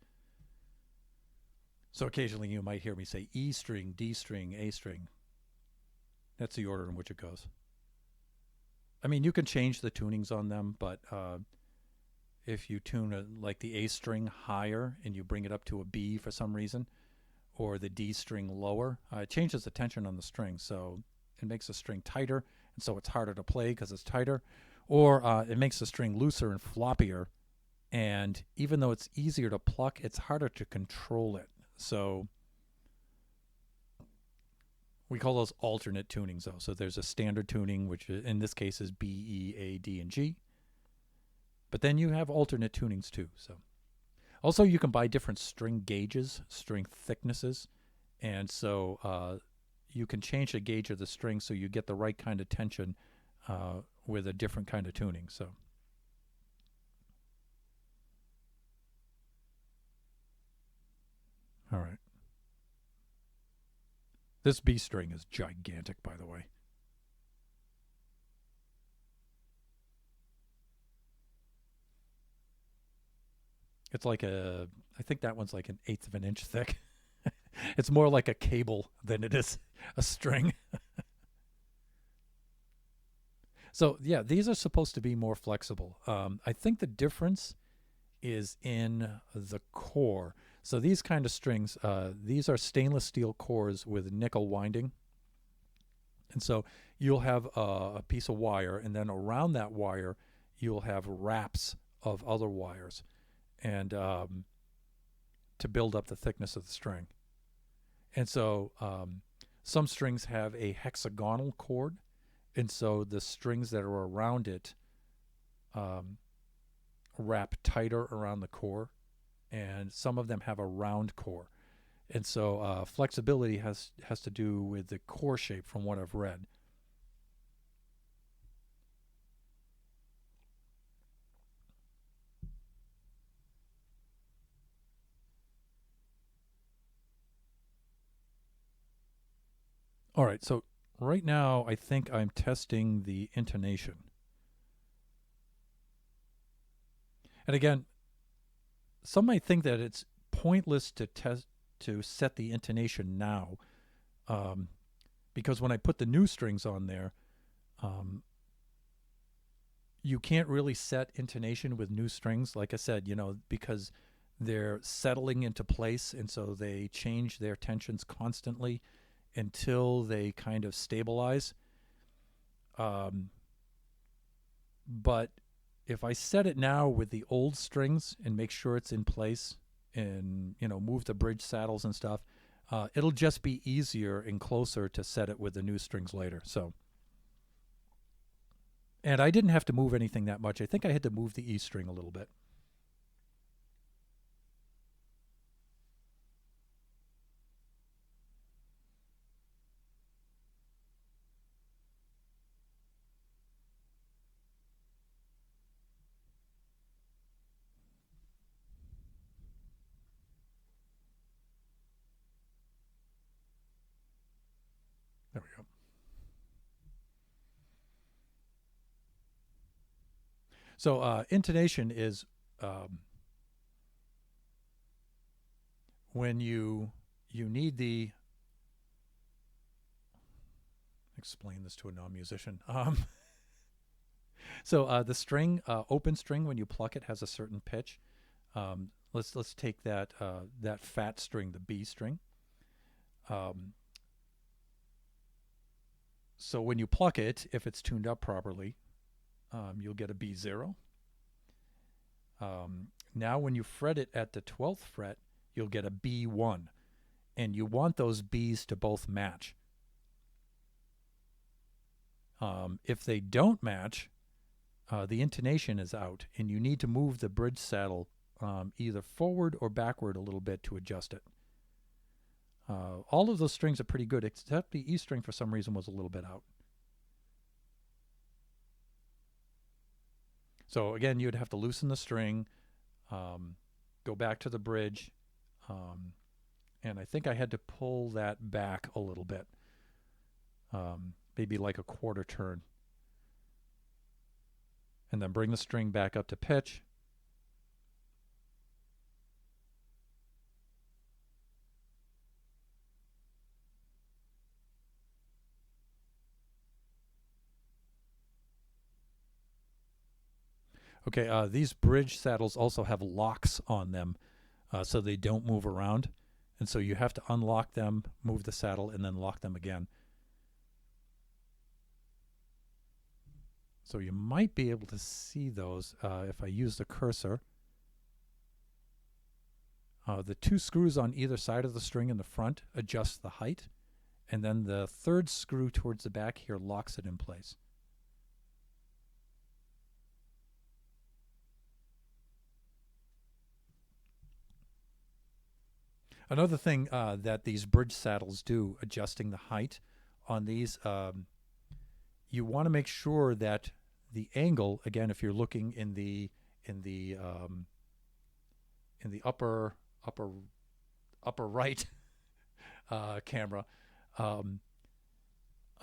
So occasionally you might hear me say E string, D string, A string. That's the order in which it goes. I mean, you can change the tunings on them, but if you tune like the A string higher and you bring it up to a B for some reason, or the D string lower, it changes the tension on the string. So it makes the string tighter, and so it's harder to play because it's tighter. Or it makes the string looser and floppier, and even though it's easier to pluck, it's harder to control it. So we call those alternate tunings, though. So there's a standard tuning, which in this case is B, E, A, D, and G. But then you have alternate tunings too. So also you can buy different string gauges, string thicknesses, and so you can change the gauge of the string so you get the right kind of tension with a different kind of tuning. So all right. This B string is gigantic, by the way. It's like I think that one's like an eighth of an inch thick. It's more like a cable than it is a string. So yeah, these are supposed to be more flexible. I think the difference is in the core. So these kind of strings, these are stainless steel cores with nickel winding. And so you'll have a piece of wire, and then around that wire, you'll have wraps of other wires, and to build up the thickness of the string. And so some strings have a hexagonal cord, and so the strings that are around it wrap tighter around the core, and some of them have a round core. And so flexibility has to do with the core shape from what I've read. All right, so right now I think I'm testing the intonation. And again, some might think that it's pointless to set the intonation now, because when I put the new strings on there, you can't really set intonation with new strings. Like I said, because they're settling into place, and so they change their tensions constantly until they kind of stabilize. But if I set it now with the old strings and make sure it's in place and, move the bridge saddles and stuff, it'll just be easier and closer to set it with the new strings later. So, and I didn't have to move anything that much. I think I had to move the E string a little bit. There we go. So intonation is when you need the, explain this to a non-musician. So the string, open string, when you pluck it, has a certain pitch. Let's take that fat string, the B string. So when you pluck it, if it's tuned up properly, you'll get a B0. Now when you fret it at the 12th fret, you'll get a B1. And you want those Bs to both match. If they don't match, the intonation is out, and you need to move the bridge saddle either forward or backward a little bit to adjust it. All of those strings are pretty good, except the E string for some reason was a little bit out. So again, you'd have to loosen the string, go back to the bridge, and I think I had to pull that back a little bit, maybe like a quarter turn. and then bring the string back up to pitch. Okay, these bridge saddles also have locks on them, so they don't move around. And so you have to unlock them, move the saddle, and then lock them again. So you might be able to see those if I use the cursor. The 2 screws on either side of the string in the front adjust the height, and then the 3rd screw towards the back here locks it in place. Another thing that these bridge saddles do, adjusting the height on these, you want to make sure that the angle, again, if you're looking in the upper right camera,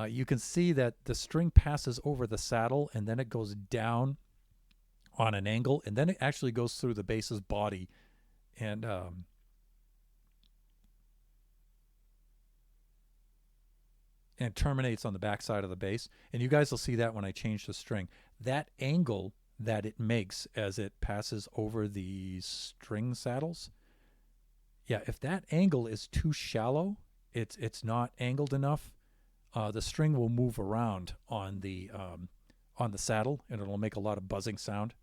you can see that the string passes over the saddle and then it goes down on an angle, and then it actually goes through the base's body and terminates on the back side of the base. And you guys will see that when I change the string. That angle that it makes as it passes over the string saddles, yeah, if that angle is too shallow, it's not angled enough, the string will move around on the saddle, and it'll make a lot of buzzing sound.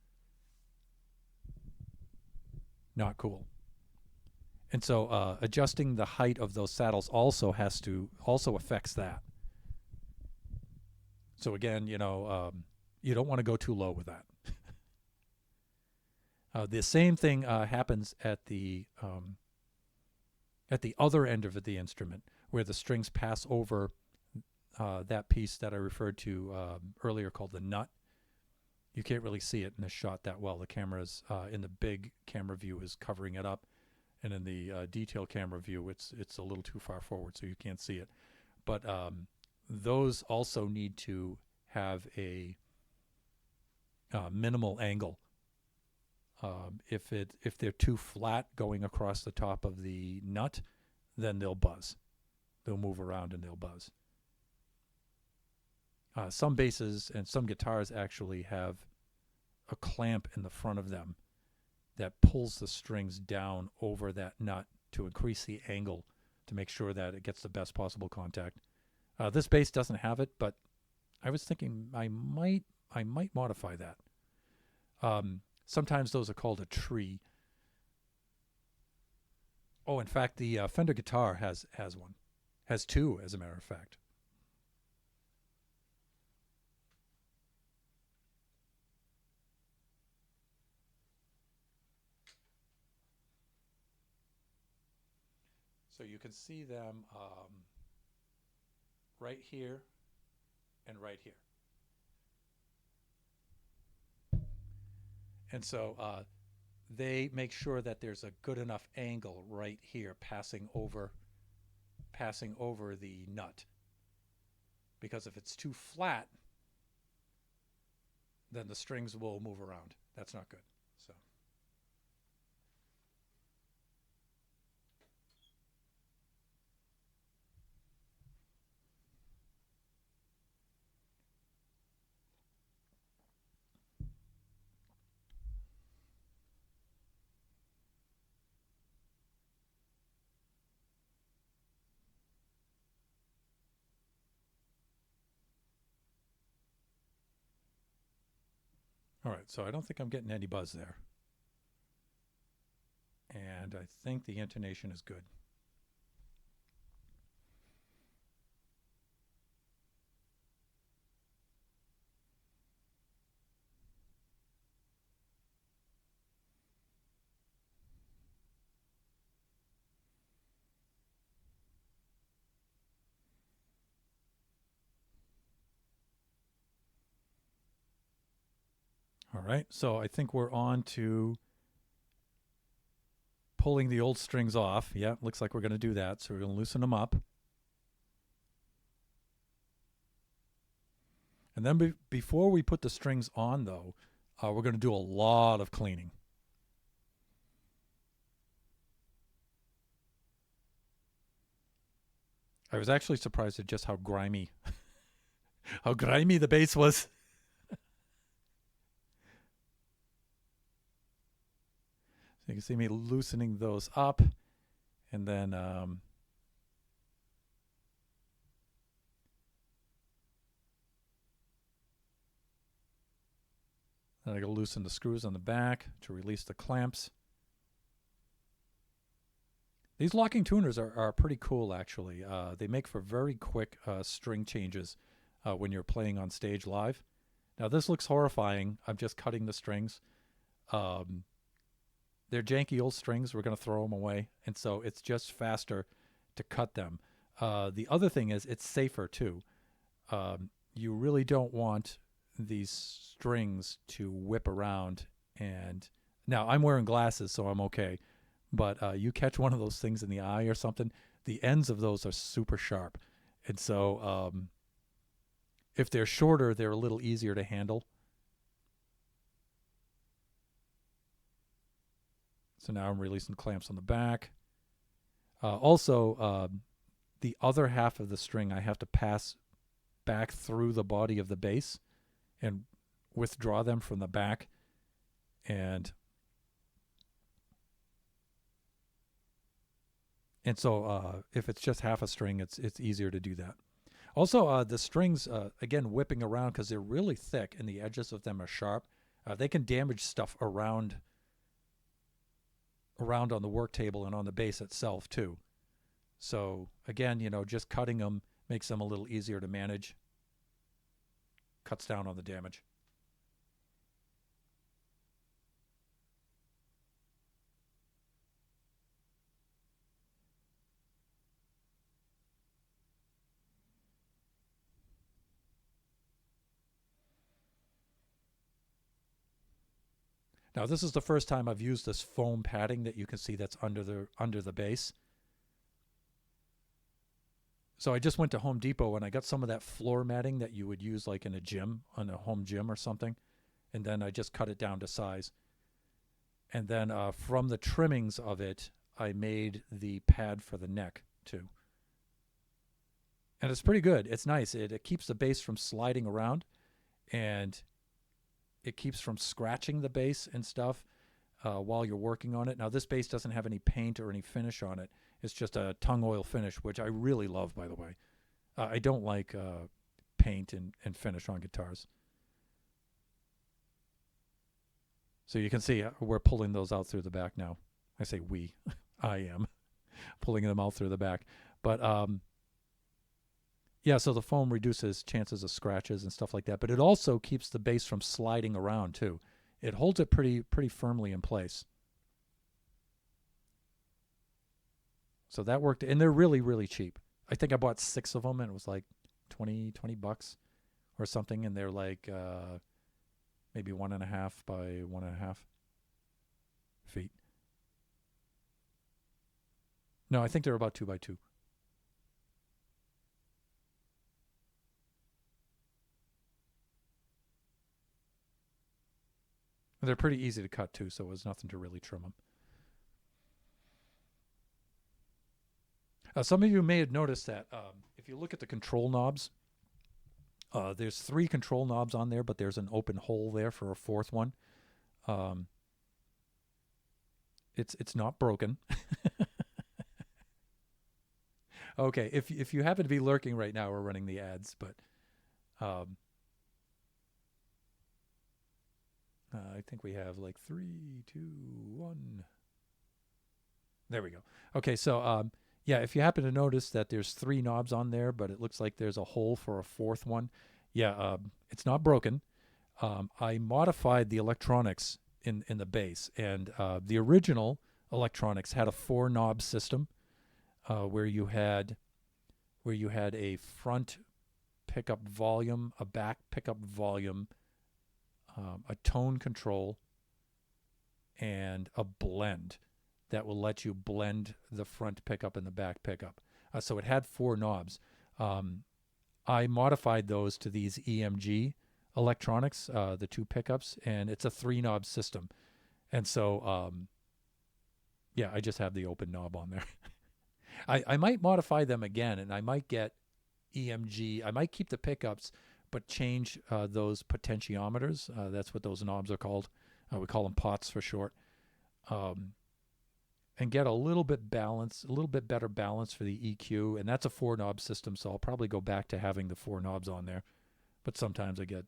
Not cool. And so adjusting the height of those saddles also affects that. So again, you don't want to go too low with that. The same thing happens at the other end of the instrument, where the strings pass over that piece that I referred to earlier called the nut. You can't really see it in this shot that well. The camera's in the big camera view is covering it up, and in the detail camera view, it's a little too far forward, so you can't see it. But those also need to have a minimal angle. If they're too flat going across the top of the nut, then they'll buzz. They'll move around and they'll buzz. Some basses and some guitars actually have a clamp in the front of them that pulls the strings down over that nut to increase the angle to make sure that it gets the best possible contact. This bass doesn't have it, but I was thinking I might modify that. Sometimes those are called a tree. Oh, in fact, the Fender guitar has one. Has 2, as a matter of fact. So you can see them right here and right here. And so they make sure that there's a good enough angle right here passing over the nut. Because if it's too flat, then the strings will move around. That's not good. So all right, so I don't think I'm getting any buzz there. And I think the intonation is good. All right, so I think we're on to pulling the old strings off. Yeah, looks like we're going to do that. So we're going to loosen them up. And then before we put the strings on, though, we're going to do a lot of cleaning. I was actually surprised at just how grimy the base was. So you can see me loosening those up, and then I go loosen the screws on the back to release the clamps. These locking tuners are pretty cool, actually. They make for very quick string changes when you're playing on stage live. Now, this looks horrifying. I'm just cutting the strings. Um, they're janky old strings. We're going to throw them away. And so it's just faster to cut them. The other thing is it's safer, too. You really don't want these strings to whip around. And now I'm wearing glasses, so I'm okay. But you catch one of those things in the eye or something, the ends of those are super sharp. And so if they're shorter, they're a little easier to handle. So now I'm releasing clamps on the back. Also, the other half of the string I have to pass back through the body of the bass and withdraw them from the back. And so if it's just half a string, it's easier to do that. Also, the strings, again, whipping around because they're really thick and the edges of them are sharp. They can damage stuff around on the work table and on the bass itself, too. So, again, just cutting them makes them a little easier to manage. Cuts down on the damage. Now, this is the first time I've used this foam padding that you can see that's under the bass. So I just went to Home Depot and I got some of that floor matting that you would use like in a gym, on a home gym or something. And then I just cut it down to size. And then from the trimmings of it, I made the pad for the neck too. And it's pretty good. It's nice. It keeps the bass from sliding around, and it keeps from scratching the bass and stuff while you're working on it. Now, this bass doesn't have any paint or any finish on it. It's just a tung oil finish, which I really love, by the way. I don't like paint and finish on guitars. So you can see we're pulling those out through the back now. I say we. I am pulling them out through the back. But yeah, so the foam reduces chances of scratches and stuff like that. But it also keeps the bass from sliding around, too. It holds it pretty firmly in place. So that worked. And they're really, really cheap. I think I bought 6 of them, and it was like $20 or something. And they're like maybe 1.5 by 1.5 feet. No, I think they're about 2 by 2. They're pretty easy to cut too, so it was nothing to really trim them. Some of you may have noticed that if you look at the control knobs, there's 3 control knobs on there, but there's an open hole there for a 4th one. It's not broken. Okay, if you happen to be lurking right now, we're running the ads, but I think we have like 3, 2, 1. There we go. Okay, so yeah, if you happen to notice that there's 3 knobs on there, but it looks like there's a hole for a 4th one, yeah, it's not broken. I modified the electronics in the bass, and the original electronics had a 4-knob system where you had a front pickup volume, a back pickup volume, a tone control, and a blend that will let you blend the front pickup and the back pickup. So it had 4 knobs. I modified those to these EMG electronics, the two pickups, and it's a 3-knob system. And so, yeah, I just have the open knob on there. I might modify them again, and I might get EMG. I might keep the pickups, but change those potentiometers. That's what those knobs are called. We call them pots for short. And get a little bit better balance for the EQ. And that's a 4-knob system, so I'll probably go back to having the 4 knobs on there. But sometimes I get,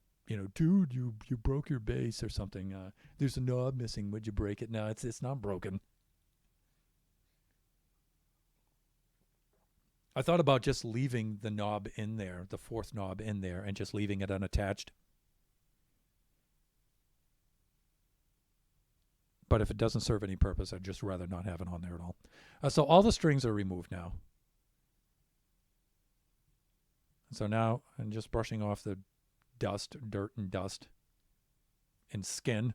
dude, you broke your bass or something. There's a knob missing. Would you break it? No, it's not broken. I thought about just leaving the knob in there, the 4th knob in there, and just leaving it unattached. But if it doesn't serve any purpose, I'd just rather not have it on there at all. So all the strings are removed now. So now I'm just brushing off the dirt and dust and skin.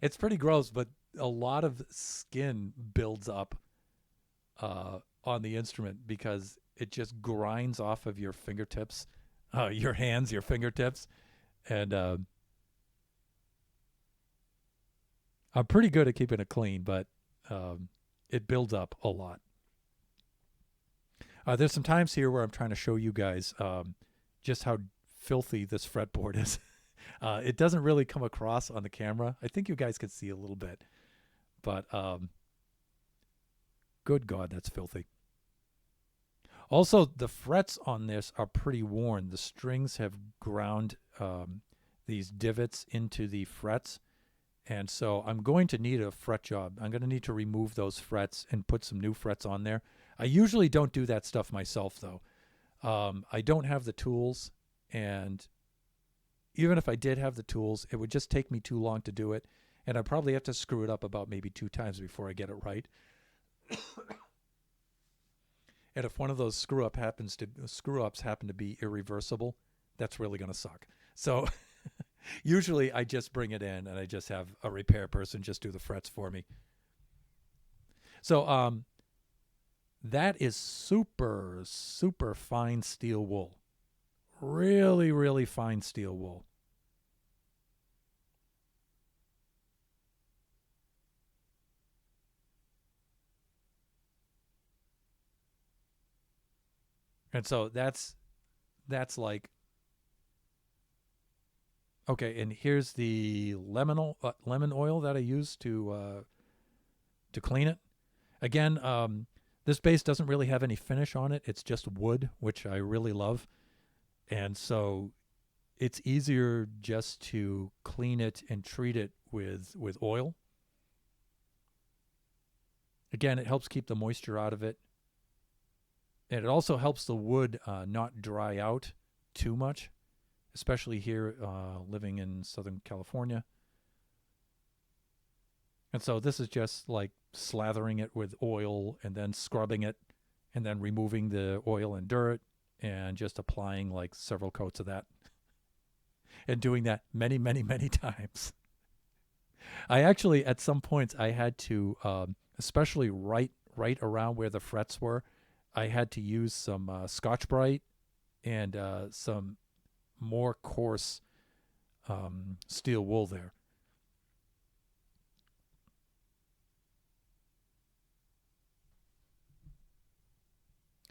It's pretty gross, but a lot of skin builds up on the instrument because it just grinds off of your fingertips, your hands, your fingertips. And I'm pretty good at keeping it clean, but it builds up a lot. There's some times here where I'm trying to show you guys just how filthy this fretboard is. It doesn't really come across on the camera. I think you guys can see a little bit, but good God, that's filthy. Also, the frets on this are pretty worn. The strings have ground these divots into the frets. And so I'm going to need a fret job. I'm going to need to remove those frets and put some new frets on there. I usually don't do that stuff myself, though. I don't have the tools, and even if I did have the tools, it would just take me too long to do it, and I'd probably have to screw it up about maybe 2 times before I get it right. And if one of those screw-ups happen to be irreversible, that's really going to suck. So usually I just bring it in and I just have a repair person just do the frets for me. So that is super, super fine steel wool. Really, really fine steel wool. And so that's like, okay, and here's the lemon oil that I use to clean it. Again, this bass doesn't really have any finish on it. It's just wood, which I really love. And so it's easier just to clean it and treat it with oil. Again, it helps keep the moisture out of it. And it also helps the wood not dry out too much, especially here living in Southern California. And so this is just like slathering it with oil and then scrubbing it and then removing the oil and dirt and just applying like several coats of that and doing that many, many, many times. I actually, at some points, I had to, especially right around where the frets were, I had to use some Scotch-Brite and some more coarse steel wool there.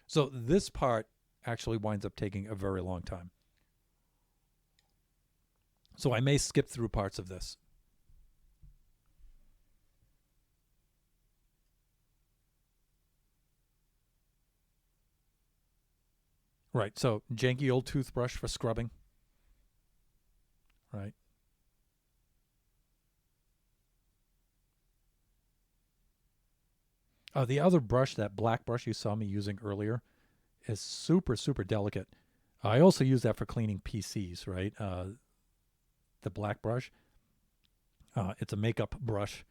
So this part actually winds up taking a very long time. So I may skip through parts of this. Right, so janky old toothbrush for scrubbing. Right. The other brush, that black brush you saw me using earlier, is super, super delicate. I also use that for cleaning PCs, right? The black brush. It's a makeup brush.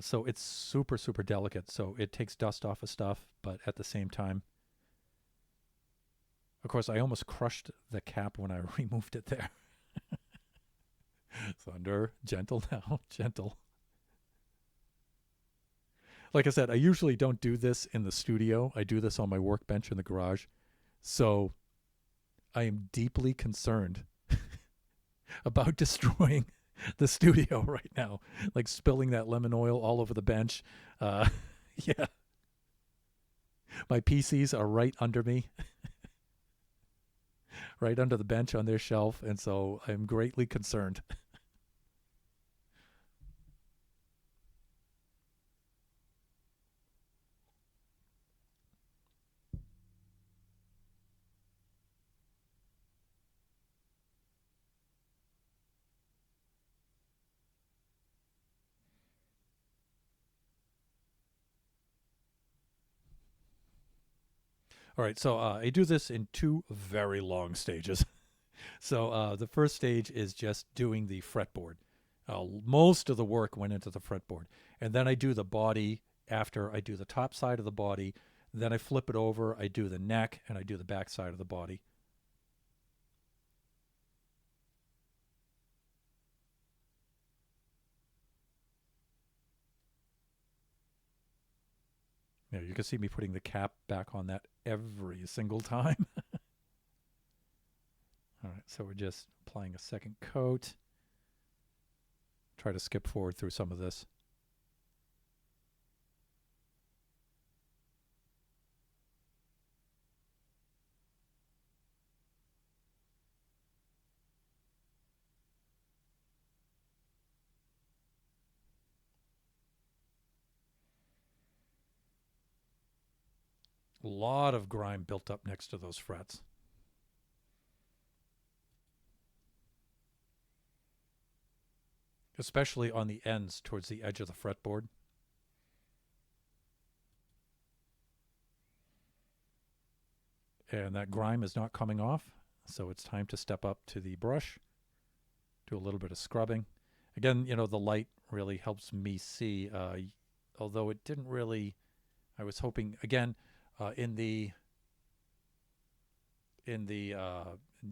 So it's super, super delicate. So it takes dust off of stuff, but at the same time, of course, I almost crushed the cap when I removed it there. Thunder, gentle now, gentle. Like I said, I usually don't do this in the studio. I do this on my workbench in the garage. So I am deeply concerned about destroying the studio right now, like spilling that lemon oil all over the bench. Uh, yeah, my PCs are right under me, right under the bench on their shelf, and so I'm greatly concerned. All right, so I do this in two very long stages. So the first stage is just doing the fretboard. Most of the work went into the fretboard. And then I do the body after I do the top side of the body. Then I flip it over, I do the neck, and I do the back side of the body. You can see me putting the cap back on that every single time. All right, so we're just applying a second coat. Try to skip forward through some of this. A lot of grime built up next to those frets. Especially on the ends towards the edge of the fretboard. And that grime is not coming off, so it's time to step up to the brush, do a little bit of scrubbing. Again, the light really helps me see, although it didn't really. I was hoping, again, in the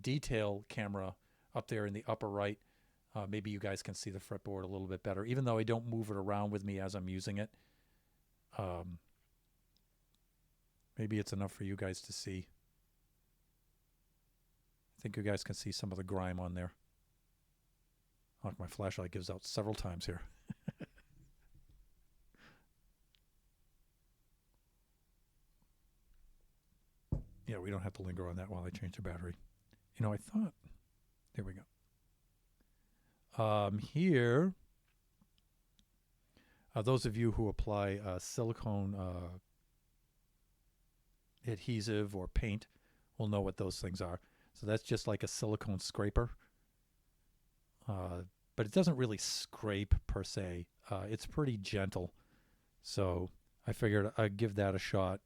detail camera up there in the upper right, maybe you guys can see the fretboard a little bit better, even though I don't move it around with me as I'm using it. Maybe it's enough for you guys to see. I think you guys can see some of the grime on there. Oh, my flashlight gives out several times here. Yeah, we don't have to linger on that while I change the battery. I thought, there we go. Here, those of you who apply silicone adhesive or paint will know what those things are. So that's just like a silicone scraper. But it doesn't really scrape per se. It's pretty gentle. So I figured I'd give that a shot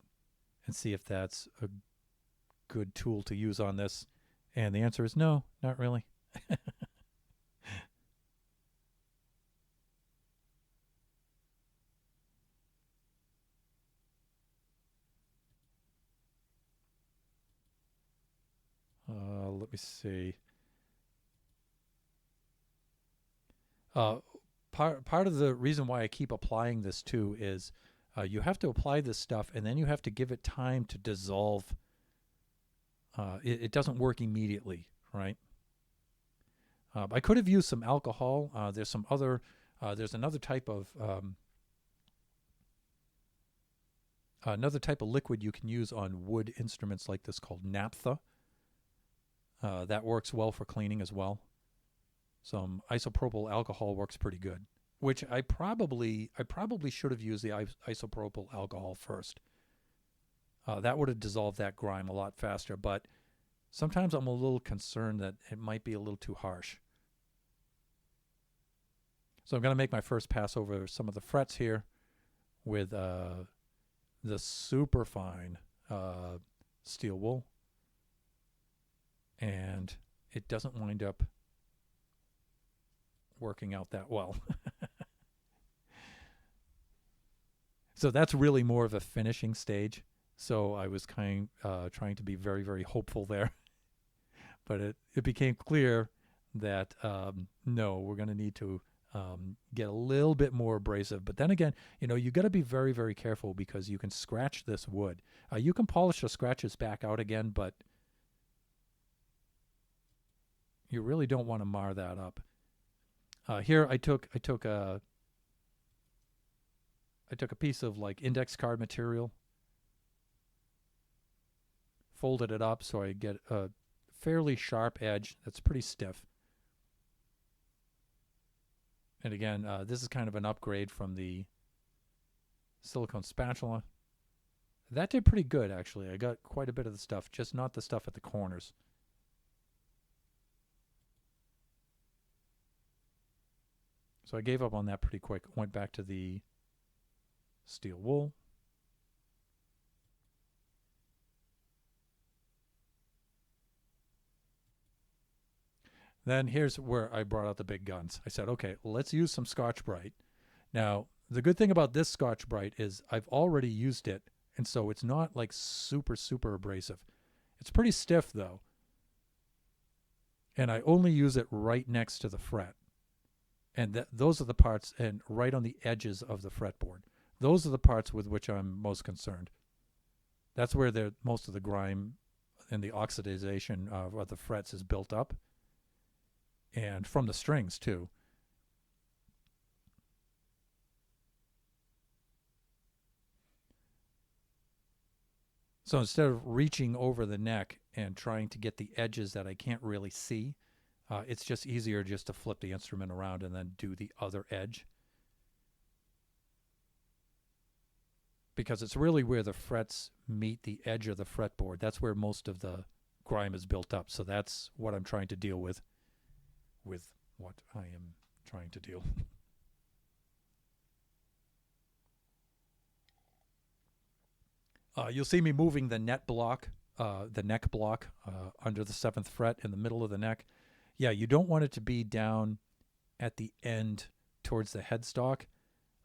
and see if that's a good tool to use on this. And the answer is no, not really. Let me see. Part of the reason why I keep applying this too is you have to apply this stuff and then you have to give it time to dissolve. It doesn't work immediately, right? I could have used some alcohol. There's some other. There's another type of liquid you can use on wood instruments like this called naphtha. That works well for cleaning as well. Some isopropyl alcohol works pretty good, which I probably should have used the isopropyl alcohol first. That would have dissolved that grime a lot faster, but sometimes I'm a little concerned that it might be a little too harsh. So I'm going to make my first pass over some of the frets here with the super fine steel wool. And it doesn't wind up working out that well. So that's really more of a finishing stage. So I was trying to be very, very hopeful there. But it became clear that no, we're going to need to get a little bit more abrasive. But then again, you got to be very, very careful because you can scratch this wood. You can polish the scratches back out again, but You really don't want to mar that up. Here I took a piece of like index card material, folded it up so I get a fairly sharp edge that's pretty stiff. And again, this is kind of an upgrade from the silicone spatula. That did pretty good, actually. I got quite a bit of the stuff, just not the stuff at the corners. So I gave up on that pretty quick. Went back to the steel wool. Then here's where I brought out the big guns. I said, okay, let's use some Scotch-Brite. Now, the good thing about this Scotch-Brite is I've already used it, and so it's not like super, super abrasive. It's pretty stiff, though. And I only use it right next to the fret. And those are the parts, and right on the edges of the fretboard. Those are the parts with which I'm most concerned. That's where most of the grime and the oxidization of the frets is built up. And from the strings, too. So instead of reaching over the neck and trying to get the edges that I can't really see, it's just easier just to flip the instrument around and then do the other edge. Because it's really where the frets meet the edge of the fretboard. That's where most of the grime is built up. So that's what I'm trying to deal with what I am trying to deal. You'll see me moving the neck block under the 7th fret in the middle of the neck. Yeah, you don't want it to be down at the end towards the headstock.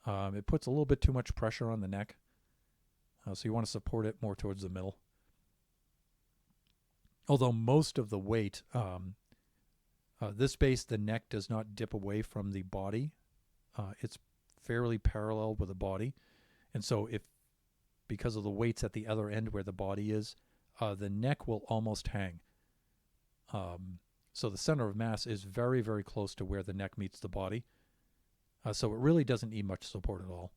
It puts a little bit too much pressure on the neck. So you want to support it more towards the middle. Although most of the weight, this base, the neck does not dip away from the body. It's fairly parallel with the body. And so because of the weights at the other end where the body is, the neck will almost hang. So the center of mass is very, very close to where the neck meets the body. So it really doesn't need much support at all.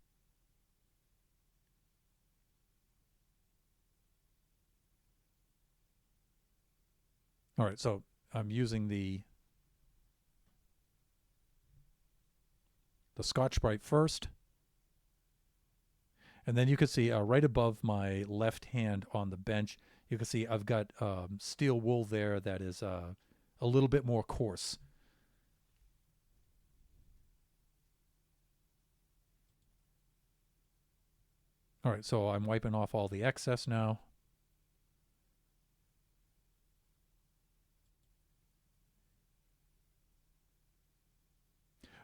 All right, so I'm using the Scotch-Brite first. And then you can see right above my left hand on the bench, you can see I've got steel wool there that is a little bit more coarse. All right, so I'm wiping off all the excess now.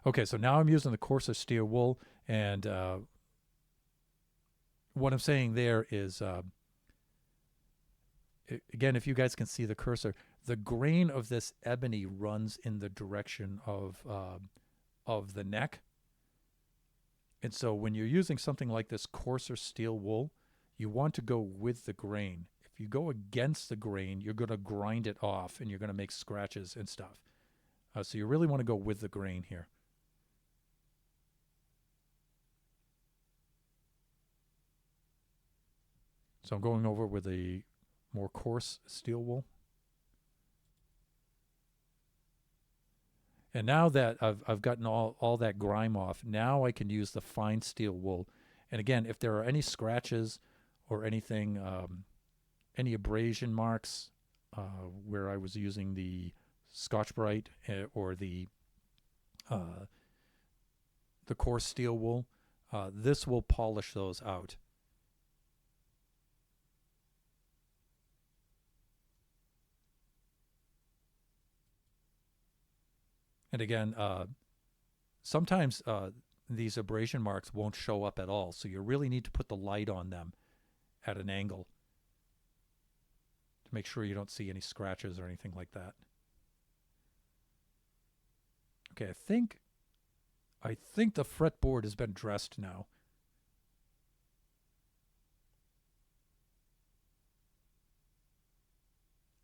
Okay, so now I'm using the coarser steel wool, and what I'm saying there is, again, if you guys can see the cursor, the grain of this ebony runs in the direction of the neck. And so when you're using something like this coarser steel wool, you want to go with the grain. If you go against the grain, you're going to grind it off and you're going to make scratches and stuff. So you really want to go with the grain here. So I'm going over with a more coarse steel wool. And now that I've gotten all that grime off, now I can use the fine steel wool. And again, if there are any scratches or anything, any abrasion marks where I was using the Scotch-Brite or the coarse steel wool, this will polish those out. And again, sometimes these abrasion marks won't show up at all, so you really need to put the light on them at an angle to make sure you don't see any scratches or anything like that. Okay, I think the fretboard has been dressed now.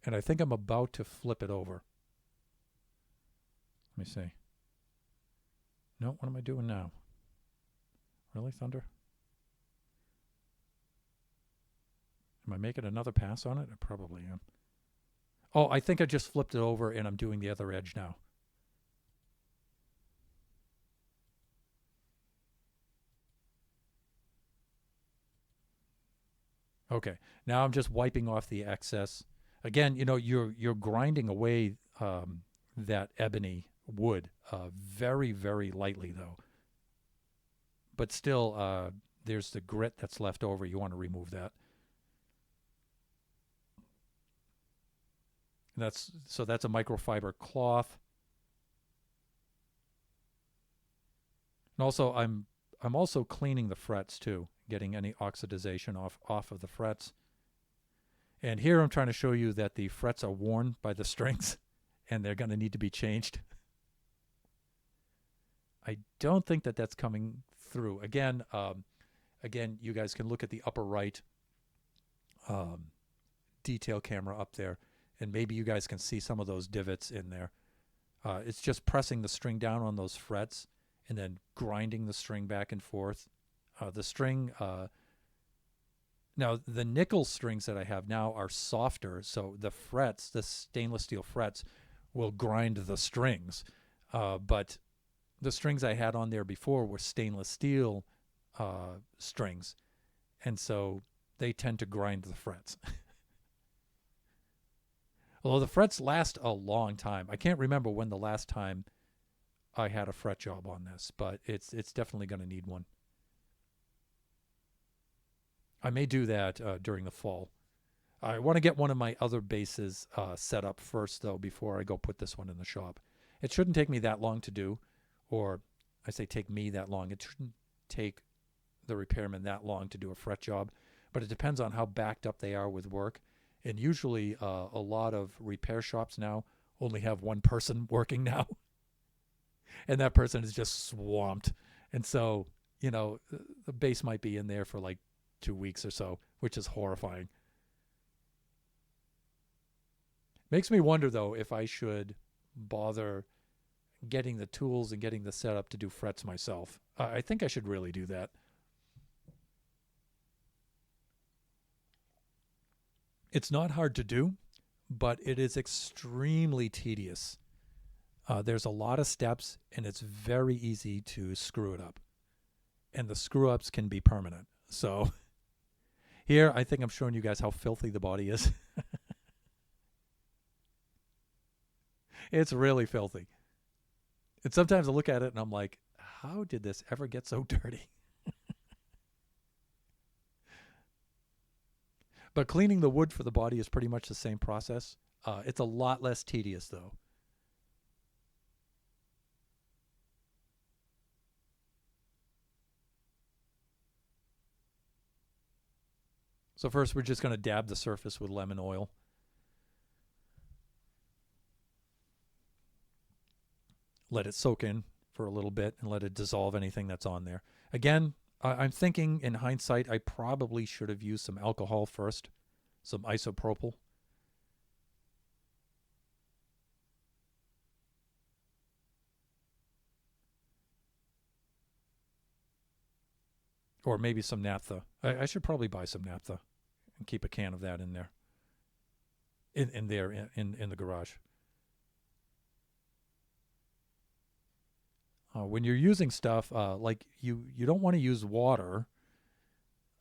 And I think I'm about to flip it over. Let me see. No, what am I doing now? Really, Thunder? Am I making another pass on it? I probably am. Oh, I think I just flipped it over and I'm doing the other edge now. Okay, now I'm just wiping off the excess. Again, you're grinding away that ebony wood very, very lightly though. But still, there's the grit that's left over. You want to remove that. That's a microfiber cloth. And also, I'm also cleaning the frets too, getting any oxidization off of the frets. And here I'm trying to show you that the frets are worn by the strings, and they're going to need to be changed. I don't think that that's coming through. Again, you guys can look at the upper right detail camera up there, and maybe you guys can see some of those divots in there. It's just pressing the string down on those frets and then grinding the string back and forth. The string, now the nickel strings that I have now are softer, so the frets, the stainless steel frets, will grind the strings. But the strings I had on there before were stainless steel strings, and so they tend to grind the frets. Although the frets last a long time. I can't remember when the last time I had a fret job on this, but it's definitely going to need one. I may do that during the fall. I want to get one of my other bases set up first, though, before I go put this one in the shop. It shouldn't take me that long to do, or I say take me that long. It shouldn't take the repairman that long to do a fret job, but it depends on how backed up they are with work. And usually a lot of repair shops now only have one person working now. And that person is just swamped. And so, the base might be in there for like 2 weeks or so, which is horrifying. Makes me wonder, though, if I should bother getting the tools and getting the setup to do frets myself. I think I should really do that. It's not hard to do, but it is extremely tedious. There's a lot of steps, and it's very easy to screw it up. And the screw ups can be permanent. So here, I think I'm showing you guys how filthy the body is. It's really filthy. And sometimes I look at it and I'm like, how did this ever get so dirty? But cleaning the wood for the body is pretty much the same process. It's a lot less tedious, though. So first, we're just going to dab the surface with lemon oil. Let it soak in for a little bit and let it dissolve anything that's on there. Again, I'm thinking in hindsight, I probably should have used some alcohol first, some isopropyl. Or maybe some naphtha. I should probably buy some naphtha and keep a can of that in there. In the garage. When you're using stuff, like you don't want to use water,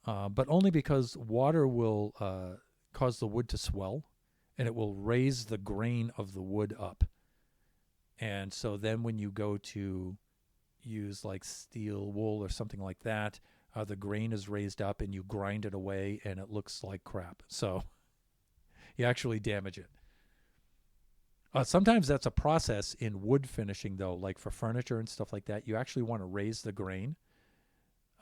but only because water will cause the wood to swell, and it will raise the grain of the wood up. And so then when you go to use like steel wool or something like that, the grain is raised up and you grind it away and it looks like crap. So you actually damage it. Sometimes that's a process in wood finishing, though, like for furniture and stuff like that. You actually want to raise the grain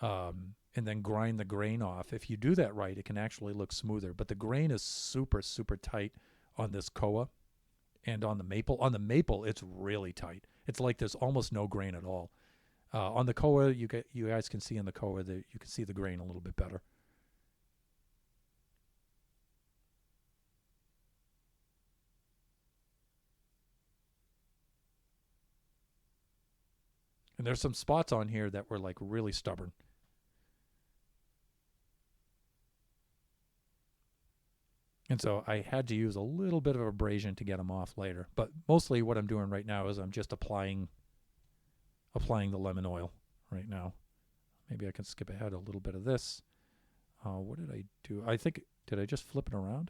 and then grind the grain off. If you do that right, it can actually look smoother. But the grain is super, super tight on this koa and on the maple. On the maple, it's really tight. It's like there's almost no grain at all. On the koa, you guys can see in the koa that you can see the grain a little bit better. And there's some spots on here that were like really stubborn. And so I had to use a little bit of abrasion to get them off later. But mostly what I'm doing right now is I'm just applying the lemon oil right now. Maybe I can skip ahead a little bit of this. What did I do? I think, did I just flip it around?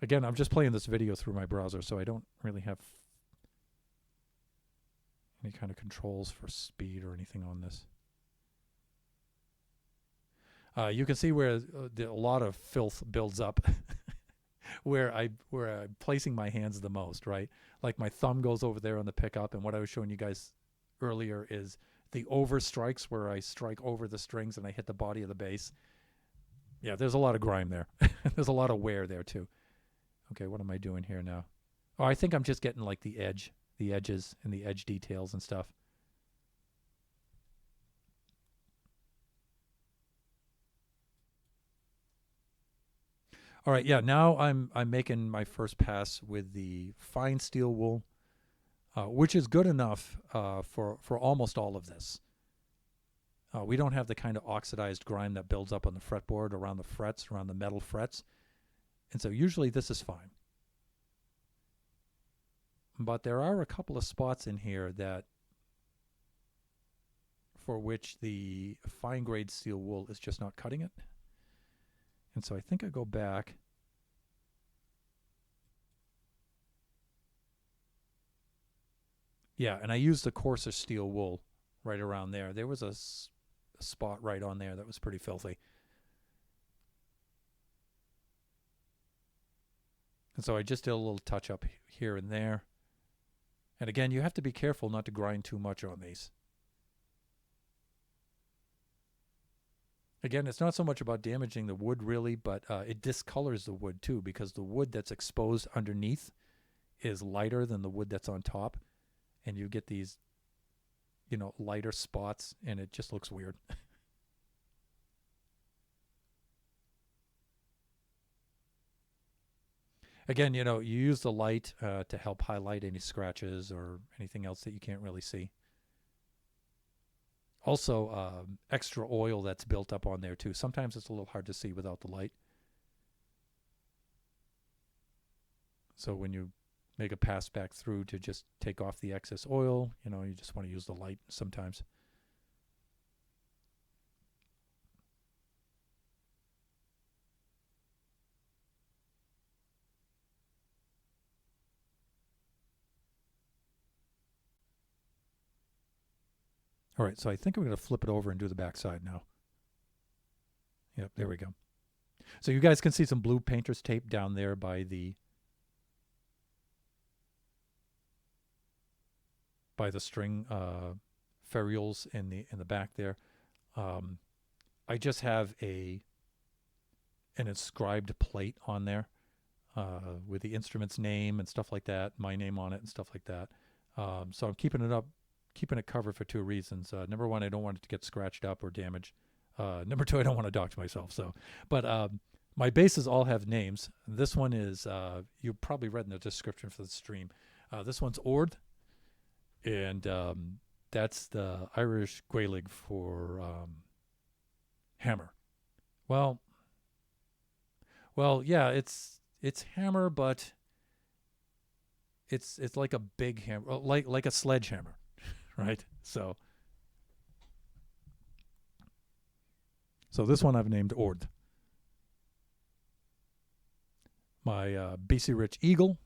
Again, I'm just playing this video through my browser, so I don't really have any kind of controls for speed or anything on this. You can see where a lot of filth builds up where I'm placing my hands the most, right? Like my thumb goes over there on the pickup, and what I was showing you guys earlier is the over strikes where I strike over the strings and I hit the body of the bass. Yeah, there's a lot of grime there. There's a lot of wear there too. Okay, what am I doing here now? Oh, I think I'm just getting like the edges and the edge details and stuff. All right, yeah, now I'm making my first pass with the fine steel wool, which is good enough for almost all of this. We don't have the kind of oxidized grime that builds up on the fretboard around the frets, around the metal frets. And so usually this is fine. But there are a couple of spots in here that for which the fine grade steel wool is just not cutting it. And so I think I go back. Yeah, and I used the coarser steel wool right around there. There was a spot right on there that was pretty filthy. And so I just did a little touch up here and there. And again, you have to be careful not to grind too much on these. Again, it's not so much about damaging the wood really, but it discolors the wood too, because the wood that's exposed underneath is lighter than the wood that's on top. And you get these, lighter spots, and it just looks weird. Again, you use the light to help highlight any scratches or anything else that you can't really see. Also, extra oil that's built up on there too. Sometimes it's a little hard to see without the light. So when you make a pass back through to just take off the excess oil, you just want to use the light sometimes. All right, so I think I'm going to flip it over and do the back side now. Yep, there we go. So you guys can see some blue painter's tape down there by the string ferrules in the back there. I just have an inscribed plate on there with the instrument's name and stuff like that, my name on it and stuff like that. So I'm keeping it covered for two reasons. Number one, I don't want it to get scratched up or damaged. Number two, I don't want to dox myself. But my basses all have names. This one is, you probably read in the description for the stream. This one's Ord, and that's the Irish Gaelic for hammer. Well, yeah, it's hammer, but it's like a big hammer, like a sledgehammer. Right? So this one I've named Ord. My BC Rich Eagle.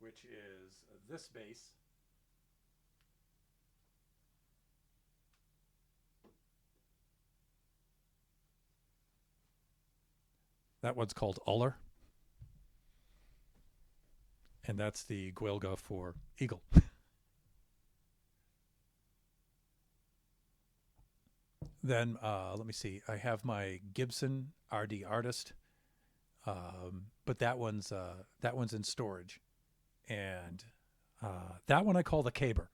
Which is this bass. That one's called Uller. And that's the Gaeilge for eagle. Then let me see. I have my Gibson RD Artist, but that one's in storage, and that one I call the Caber.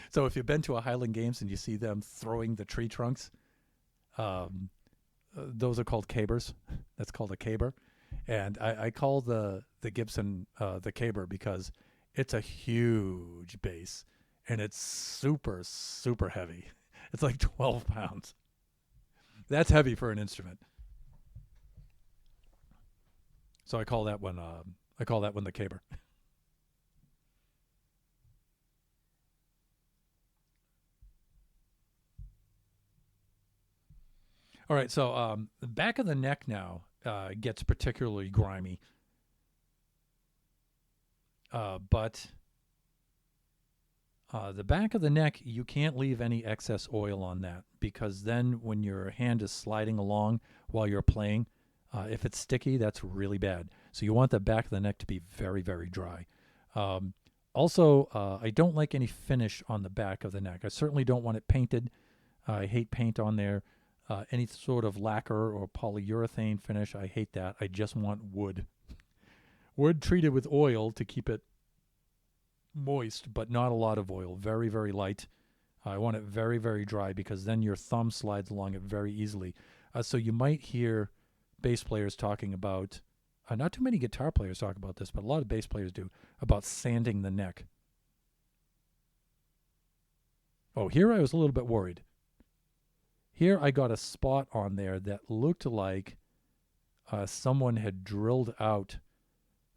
So if you've been to a Highland Games and you see them throwing the tree trunks, um, those are called cabers. That's called a caber, and I call the Gibson the caber because it's a huge bass and it's super super heavy. It's like 12 pounds. That's heavy for an instrument. So I call that one the caber. All right, so the back of the neck now gets particularly grimy, but the back of the neck, you can't leave any excess oil on that because then when your hand is sliding along while you're playing, if it's sticky, that's really bad. So you want the back of the neck to be very, very dry. Um, Also, I don't like any finish on the back of the neck. I certainly don't want it painted. I hate paint on there. Any sort of lacquer or polyurethane finish, I hate that. I just want wood. Wood treated with oil to keep it moist, but not a lot of oil. Very, very light. I want it very, very dry because then your thumb slides along it very easily. So you might hear bass players talking about, not too many guitar players talk about this, but a lot of bass players do, about sanding the neck. Oh, here I was a little bit worried. Here I got a spot on there that looked like someone had drilled out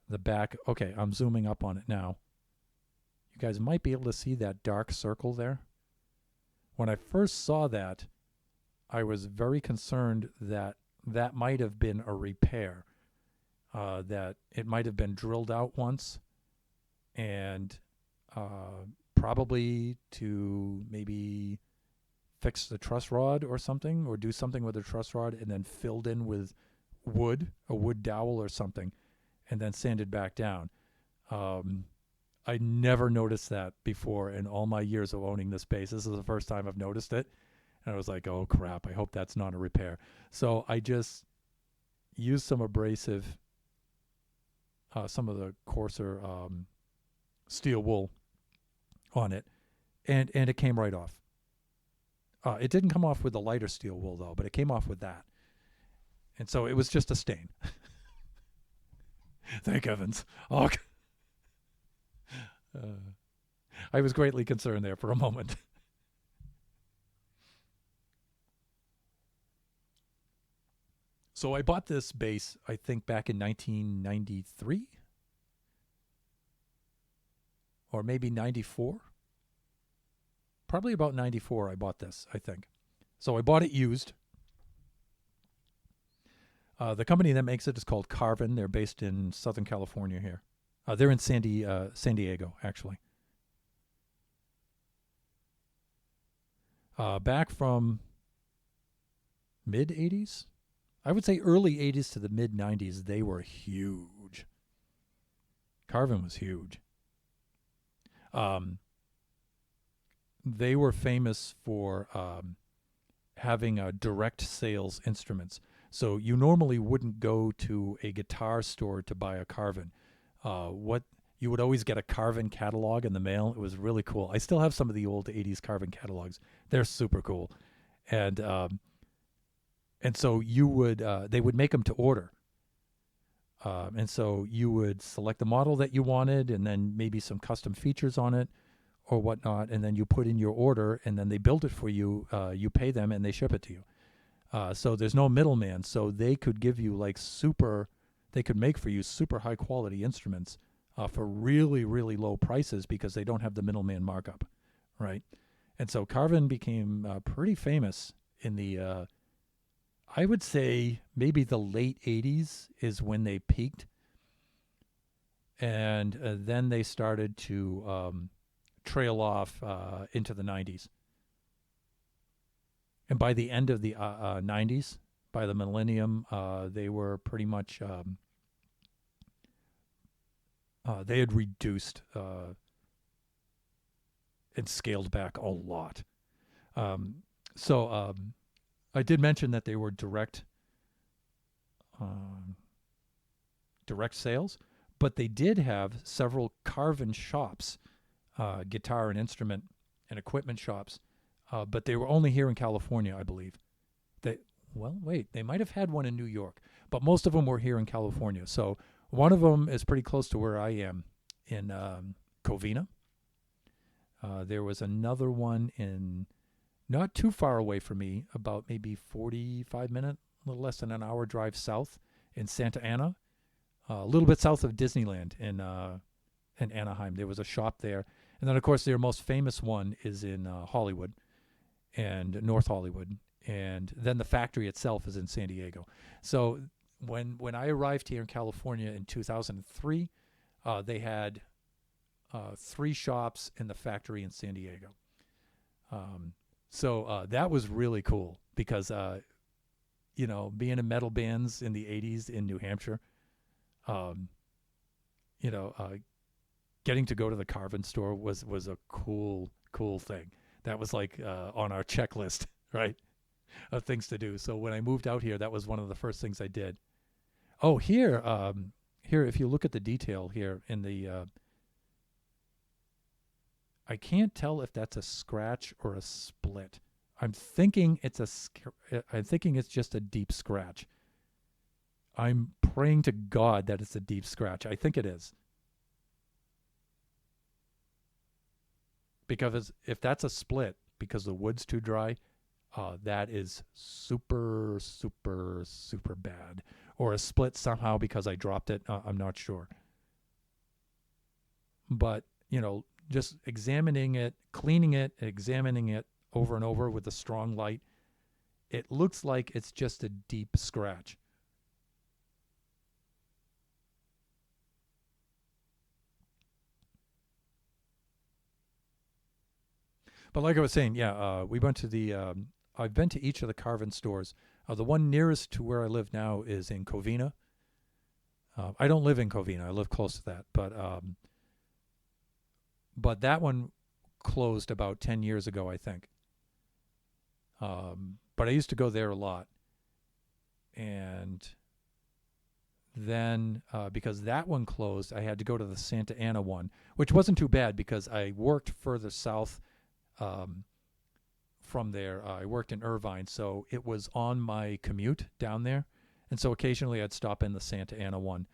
the back. Okay, I'm zooming up on it now. You guys might be able to see that dark circle there. When I first saw that, I was very concerned that that might have been a repair, that it might have been drilled out once and probably to maybe fix the truss rod or something, or do something with the truss rod and then filled in with wood, a wood dowel or something, and then sanded back down. Um, I never noticed that before in all my years of owning this bass. This is the first time I've noticed it. And I was like, oh crap, I hope that's not a repair. So I just used some abrasive, some of the coarser steel wool on it, and it came right off. It didn't come off with the lighter steel wool though, but it came off with that. And so it was just a stain. Thank heavens. Oh, I was greatly concerned there for a moment. So I bought this bass, I think, back in 1993 or maybe 94. Probably about 94 I bought this, I think. So I bought it used. The company that makes it is called Carvin. They're based in Southern California here. They're in San Diego, actually. Back from mid 80s, I would say early 80s to the mid 90s, they were huge. Carvin was huge. They were famous for having direct sales instruments. So you normally wouldn't go to a guitar store to buy a Carvin. What you would always get a Carvin catalog in the mail. It was really cool. I still have some of the old '80s Carvin catalogs. They're super cool, and so you would they would make them to order. And so you would select the model that you wanted, and then maybe some custom features on it or whatnot, and then you put in your order, and then they build it for you. You pay them, and they ship it to you. So there's no middleman. So they could give you they could make for you super high quality instruments for really, really low prices because they don't have the middleman markup, right? And so Carvin became pretty famous in the, I would say maybe the late 80s is when they peaked. And then they started to trail off into the 90s. And by the end of the 90s, by the millennium, they were pretty much, they had reduced and scaled back a lot. So I did mention that they were direct sales, but they did have several Carvin shops, guitar and instrument and equipment shops, but they were only here in California, I believe. They well, wait, they might have had one in New York, but most of them were here in California. So one of them is pretty close to where I am in Covina. There was another one in not too far away from me, about maybe 45 minutes, a little less than an hour drive south in Santa Ana, a little bit south of Disneyland in Anaheim. There was a shop there. And then, of course, their most famous one is in Hollywood and North Hollywood. And then the factory itself is in San Diego. So when I arrived here in California in 2003, they had 3 shops in the factory in San Diego. So that was really cool because, being in metal bands in the 80s in New Hampshire, getting to go to the Carvin store was a cool thing. That was like on our checklist, right, of things to do. So when I moved out here, that was one of the first things I did. Oh, here, if you look at the detail here in the, I can't tell if that's a scratch or a split. I'm thinking it's just a deep scratch. I'm praying to God that it's a deep scratch. I think it is. Because if that's a split because the wood's too dry, that is super, super, super bad. Or a split somehow because I dropped it. I'm not sure. But, just examining it, cleaning it, examining it over and over with a strong light, it looks like it's just a deep scratch. But like I was saying, we went to the. I've been to each of the Carvin stores. The one nearest to where I live now is in Covina. I don't live in Covina. I live close to that, but that one closed about 10 years ago, I think. But I used to go there a lot, and then because that one closed, I had to go to the Santa Ana one, which wasn't too bad because I worked further south. From there, I worked in Irvine, so it was on my commute down there, and so occasionally I'd stop in the Santa Ana one.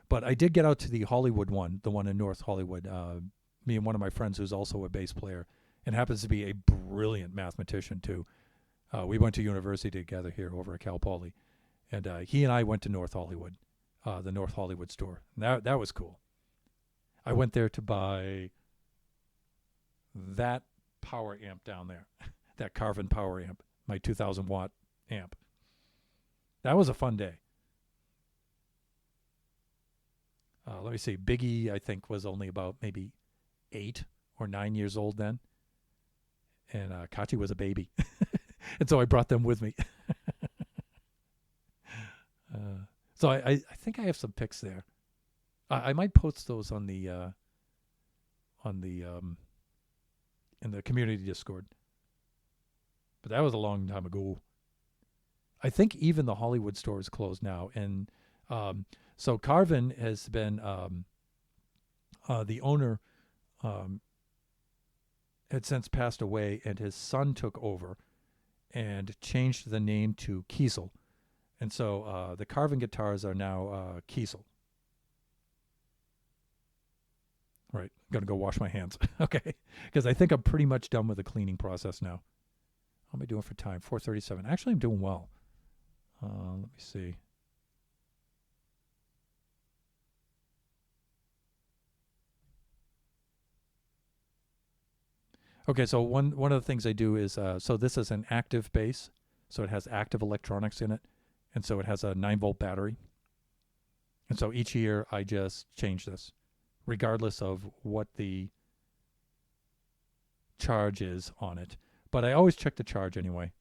But I did get out to the Hollywood one, the one in North Hollywood. Me and one of my friends who's also a bass player and happens to be a brilliant mathematician too. We went to university together here over at Cal Poly, and he and I went to North Hollywood, the North Hollywood store. And that was cool. I went there to buy that power amp down there, that Carvin power amp, my 2,000 watt amp. That was a fun day. Let me see. Biggie, I think, was only about maybe 8 or 9 years old then. And Kachi was a baby. And so I brought them with me. So I think I have some pics there. I might post those on the in the community Discord. But that was a long time ago. I think even the Hollywood store is closed now. And so Carvin has been, the owner had since passed away, and his son took over and changed the name to Kiesel. And so the Carvin guitars are now Kiesel. Right. I'm going to go wash my hands. Okay. Because I think I'm pretty much done with the cleaning process now. How am I doing for time? 4:37. Actually, I'm doing well. Let me see. Okay, so one of the things I do is, so this is an active bass, so it has active electronics in it, and so it has a 9-volt battery. And so each year I just change this, regardless of what the charge is on it. But I always check the charge anyway.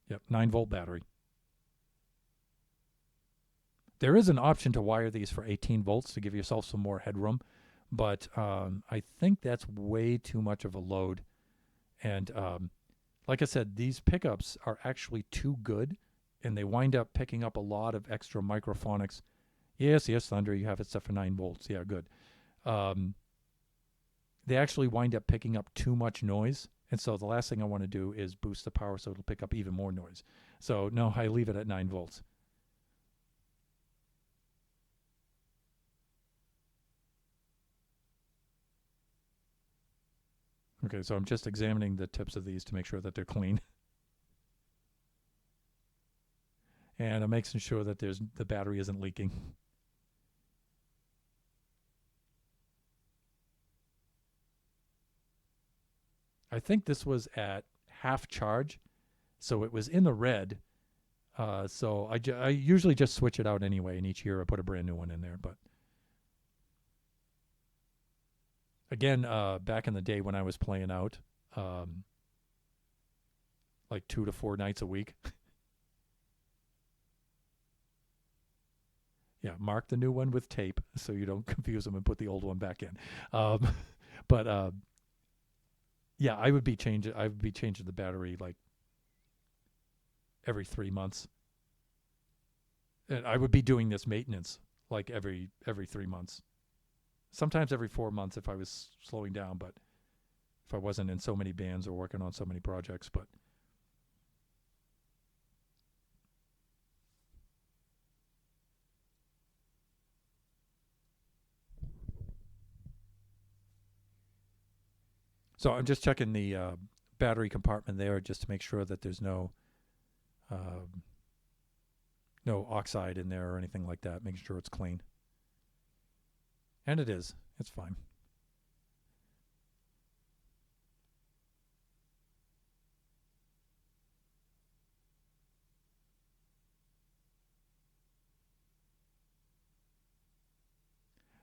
Yep, 9-volt battery. There is an option to wire these for 18 volts to give yourself some more headroom, but I think that's way too much of a load. And like I said, these pickups are actually too good, and they wind up picking up a lot of extra microphonics. Yes, Thunder. You have it set for 9 volts. Yeah, good. Um, they actually wind up picking up too much noise. And so the last thing I want to do is boost the power so it'll pick up even more noise. So no, I leave it at 9 volts. Okay, so I'm just examining the tips of these to make sure that they're clean. And I'm making sure that the battery isn't leaking. I think this was at half charge, so it was in the red. So I usually just switch it out anyway, and each year I put a brand new one in there. But again, back in the day when I was playing out, like 2 to 4 nights a week. Yeah, mark the new one with tape so you don't confuse them and put the old one back in. But yeah, I would be changing the battery like every 3 months, and I would be doing this maintenance like every 3 months, sometimes every 4 months if I was slowing down, but if I wasn't in so many bands or working on so many projects. But so I'm just checking the battery compartment there just to make sure that there's no oxide in there or anything like that, making sure it's clean. And it is. It's fine.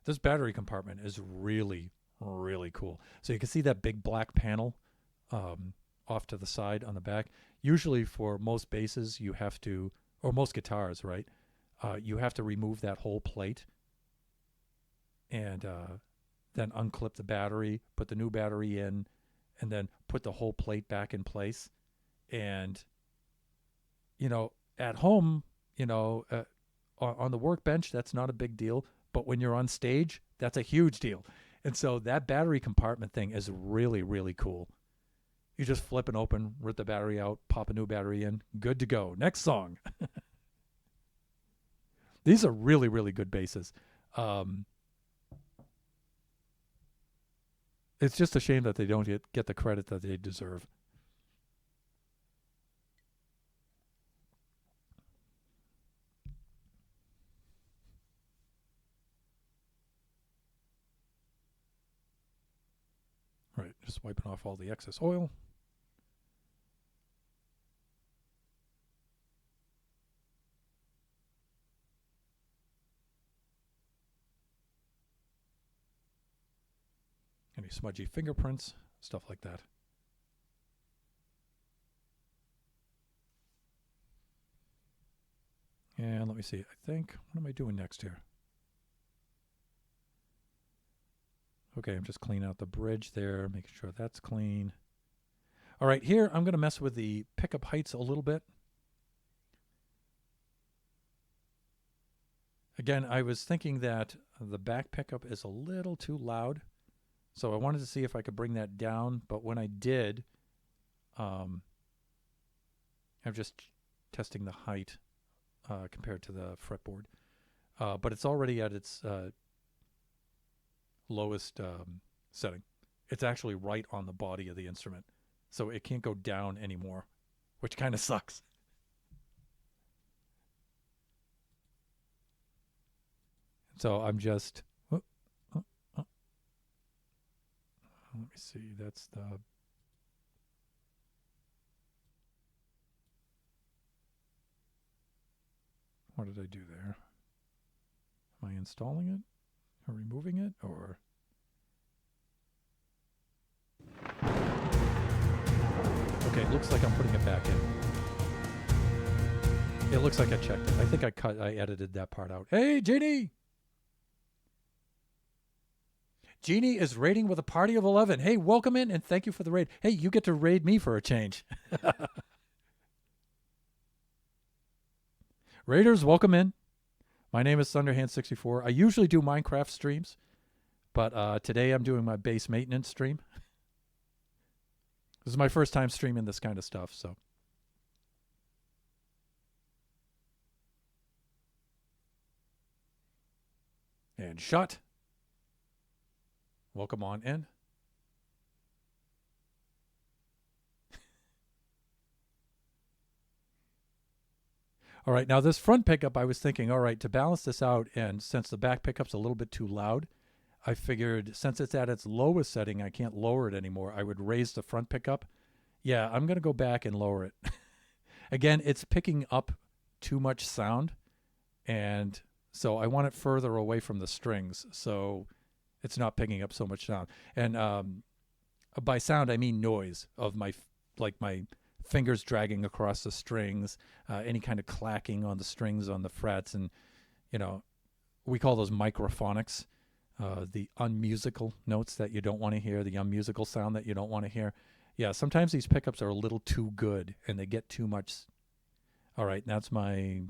This battery compartment is really, really cool. So you can see that big black panel off to the side on the back. Usually for most basses, you have to, or most guitars, right? You have to remove that whole plate and then unclip the battery, put the new battery in, and then put the whole plate back in place. And, at home, on the workbench, that's not a big deal. But when you're on stage, that's a huge deal. And so that battery compartment thing is really, really cool. You just flip it open, rip the battery out, pop a new battery in, good to go. Next song. These are really, really good basses. It's just a shame that they don't get the credit that they deserve. Right, just wiping off all the excess oil. Any smudgy fingerprints, stuff like that. And let me see, I think, what am I doing next here? Okay, I'm just cleaning out the bridge there, making sure that's clean. All right, here I'm going to mess with the pickup heights a little bit. Again, I was thinking that the back pickup is a little too loud, so I wanted to see if I could bring that down, but when I did, I'm just testing the height compared to the fretboard. But it's already at its lowest setting. It's actually right on the body of the instrument, so it can't go down anymore, which kind of sucks. So I'm just, let me see, that's the, what did I do there? Am I installing it or removing it or? Okay, it looks like I'm putting it back in. It looks like I checked it. I think I edited that part out. Hey, Jeannie! Jeannie is raiding with a party of 11. Hey, welcome in and thank you for the raid. Hey, you get to raid me for a change. Raiders, welcome in. My name is Thunderhand64. I usually do Minecraft streams, but today I'm doing my base maintenance stream. This is my first time streaming this kind of stuff, so. And shut. Welcome on in. All right, now this front pickup, I was thinking, all right, to balance this out, and since the back pickup's a little bit too loud, I figured since it's at its lowest setting, I can't lower it anymore. I would raise the front pickup. Yeah, I'm going to go back and lower it. Again, it's picking up too much sound, and so I want it further away from the strings, so it's not picking up so much sound. And by sound, I mean noise of my fingers dragging across the strings, any kind of clacking on the strings on the frets, and we call those microphonics, the unmusical notes that you don't want to hear, the unmusical sound that you don't want to hear. Yeah, sometimes these pickups are a little too good and they get too much. All right, that's my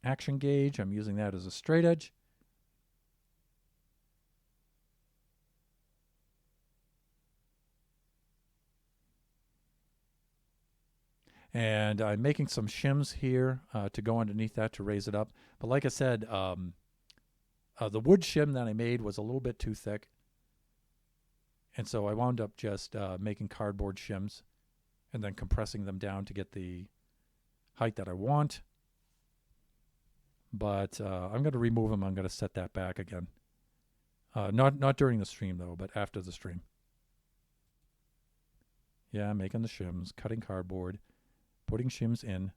action gauge. I'm using that as a straight edge. And I'm making some shims here to go underneath that to raise it up. But like I said, the wood shim that I made was a little bit too thick. And so I wound up just making cardboard shims and then compressing them down to get the height that I want. But I'm going to remove them. I'm going to set that back again. Not during the stream, though, but after the stream. Yeah, making the shims, cutting cardboard, putting shims in.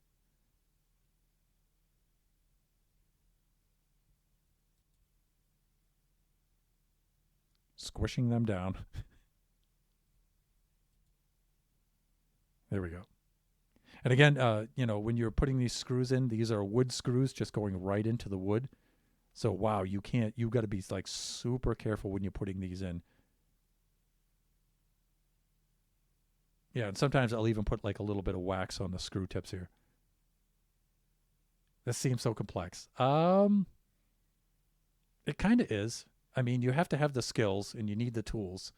Squishing them down. There we go. And again, when you're putting these screws in, these are wood screws just going right into the wood. So, wow, you've got to be like super careful when you're putting these in. Yeah, and sometimes I'll even put like a little bit of wax on the screw tips here. This seems so complex. It kind of is. I mean, you have to have the skills and you need the tools.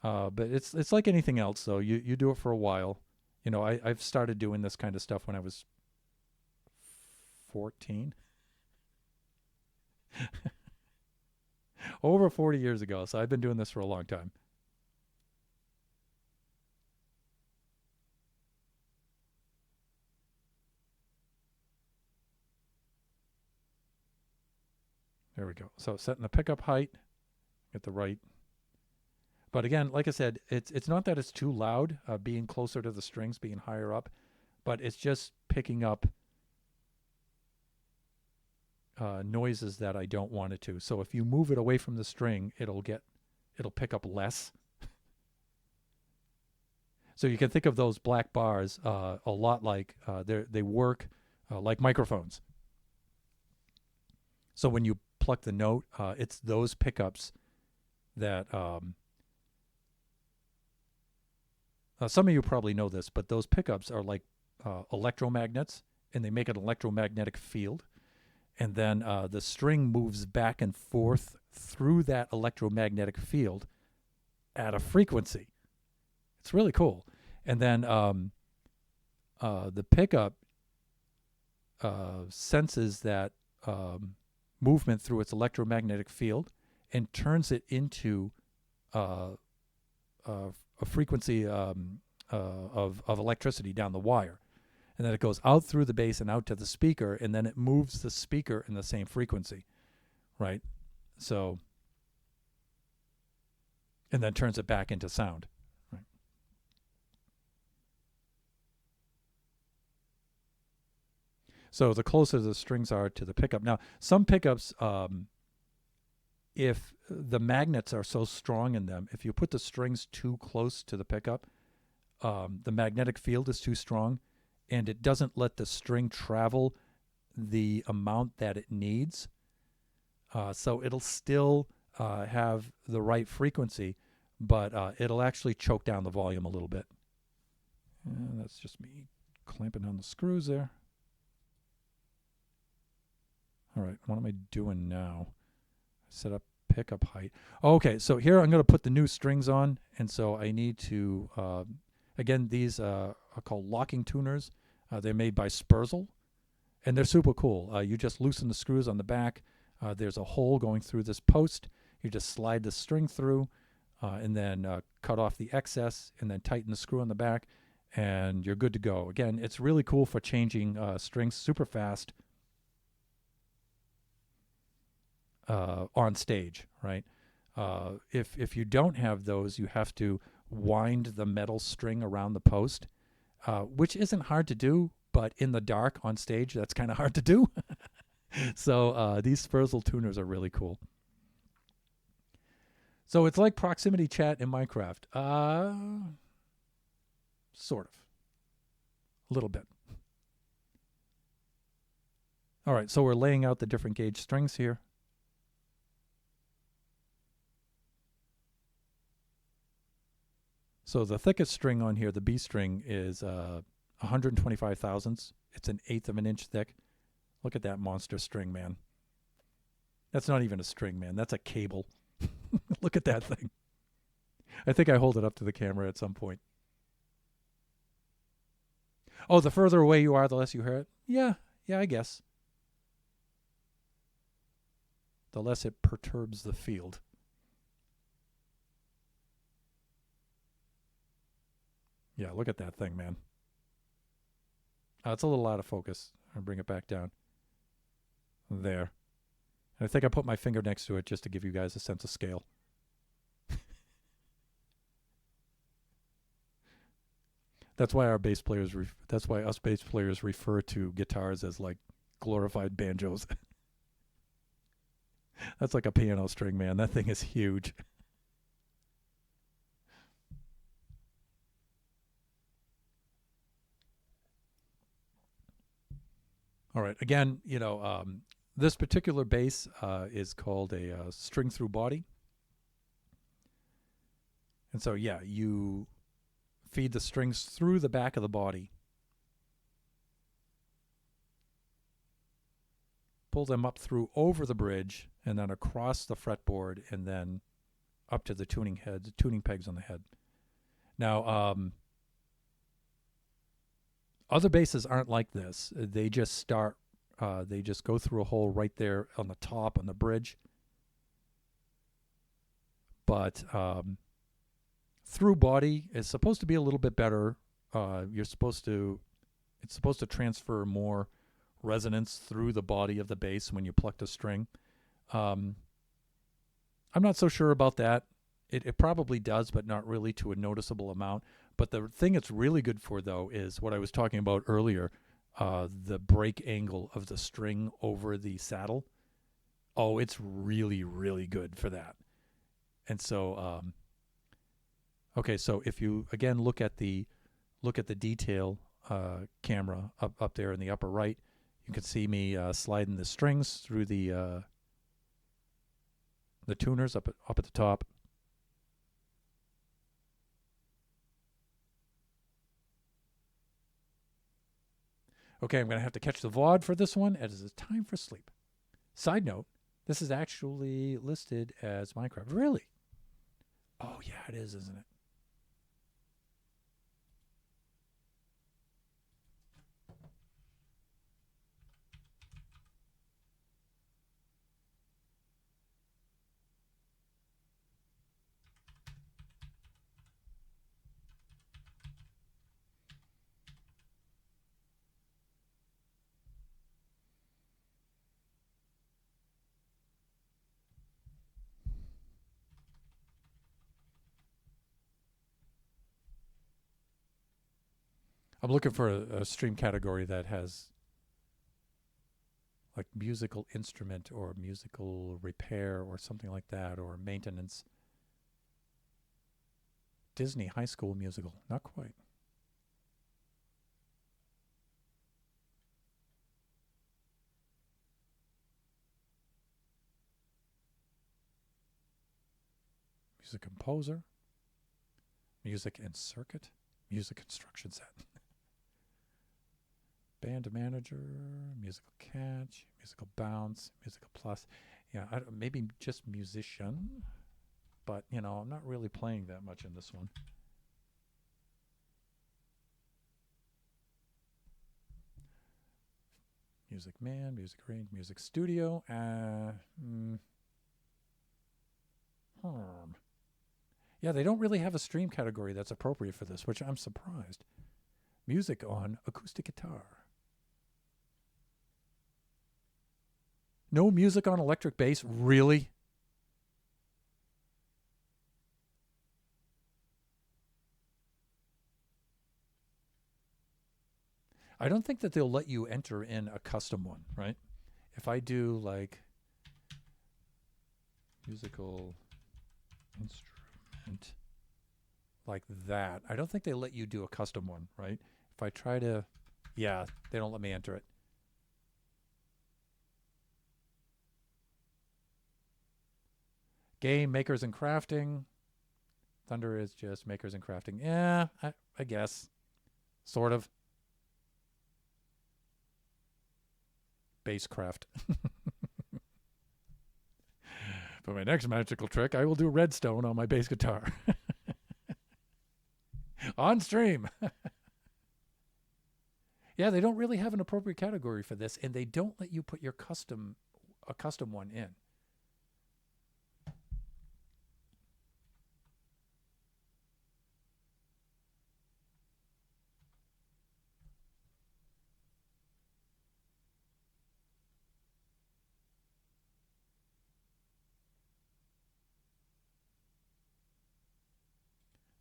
But it's like anything else, though. You do it for a while. I've started doing this kind of stuff when I was 14. Over 40 years ago, so I've been doing this for a long time. There we go. So setting the pickup height, get the right. But again, like I said, it's not that it's too loud, being closer to the strings, being higher up, but it's just picking up noises that I don't want it to. So if you move it away from the string, it'll pick up less. So you can think of those black bars a lot like they work like microphones. So when you pluck the note, it's those pickups that some of you probably know this, but those pickups are like electromagnets, and they make an electromagnetic field. And then the string moves back and forth through that electromagnetic field at a frequency. It's really cool. And then the pickup senses that movement through its electromagnetic field and turns it into a frequency of electricity down the wire. And then it goes out through the base and out to the speaker, and then it moves the speaker in the same frequency, right? So, and then turns it back into sound, right? So the closer the strings are to the pickup. Now, some pickups, if the magnets are so strong in them, if you put the strings too close to the pickup, the magnetic field is too strong, and it doesn't let the string travel the amount that it needs. So it'll still have the right frequency, but it'll actually choke down the volume a little bit. And that's just me clamping on the screws there. All right, what am I doing now? Set up pickup height. Okay, so here I'm going to put the new strings on, and so I need to, again, these are called locking tuners. They're made by Spurzl, and they're super cool. You just loosen the screws on the back. There's a hole going through this post. You just slide the string through, and then cut off the excess, and then tighten the screw on the back, and you're good to go. Again, it's really cool for changing strings super fast on stage, right? If you don't have those, you have to wind the metal string around the post, which isn't hard to do, but in the dark on stage, that's kind of hard to do. So these Spurzl tuners are really cool. So it's like proximity chat in Minecraft. Sort of. A little bit. All right, so we're laying out the different gauge strings here. So the thickest string on here, the B string, is 125 thousandths. It's an eighth of an inch thick. Look at that monster string, man. That's not even a string, man. That's a cable. Look at that thing. I think I hold it up to the camera at some point. Oh, the further away you are, the less you hear it? Yeah, I guess. The less it perturbs the field. Yeah, look at that thing, man. It's a little out of focus. I'll bring it back down. There. And I think I put my finger next to it just to give you guys a sense of scale. That's why us bass players refer to guitars as like glorified banjos. That's like a piano string, man. That thing is huge. All right. Again, this particular bass is called a string through body. And so, yeah, you feed the strings through the back of the body. Pull them up through over the bridge and then across the fretboard and then up to the tuning pegs on the head. Now, other basses aren't like this. They just they just go through a hole right there on the top on the bridge. But through body is supposed to be a little bit better. It's supposed to transfer more resonance through the body of the bass when you pluck the string. I'm not so sure about that. It probably does, but not really to a noticeable amount. But the thing it's really good for, though, is what I was talking about earlier, the break angle of the string over the saddle. Oh, it's really, really good for that. And so, okay, so if you, again, look at the detail camera up there in the upper right, you can see me sliding the strings through the tuners up at the top. Okay, I'm going to have to catch the VOD for this one as it's time for sleep. Side note, this is actually listed as Minecraft. Really? Oh, yeah, it is, isn't it? I'm looking for a stream category that has like musical instrument or musical repair or something like that, or maintenance. Disney High School Musical. Not quite. Music composer. Music and circuit. Music instruction set. Band manager, musical catch, musical bounce, musical plus. Yeah, maybe just musician, but you know, I'm not really playing that much in this one. Music man, music range, music studio. Yeah, they don't really have a stream category that's appropriate for this, which I'm surprised. Music on acoustic guitar. No music on electric bass? Really? I don't think that they'll let you enter in a custom one, right? If I do like musical instrument like that, I don't think they let you do a custom one, right? If I try to, yeah, they don't let me enter it. Game, makers and crafting. Thunder is just makers and crafting. Yeah, I guess. Sort of. Basscraft. For my next magical trick, I will do redstone on my bass guitar. On stream. Yeah, they don't really have an appropriate category for this, and they don't let you put your a custom one in.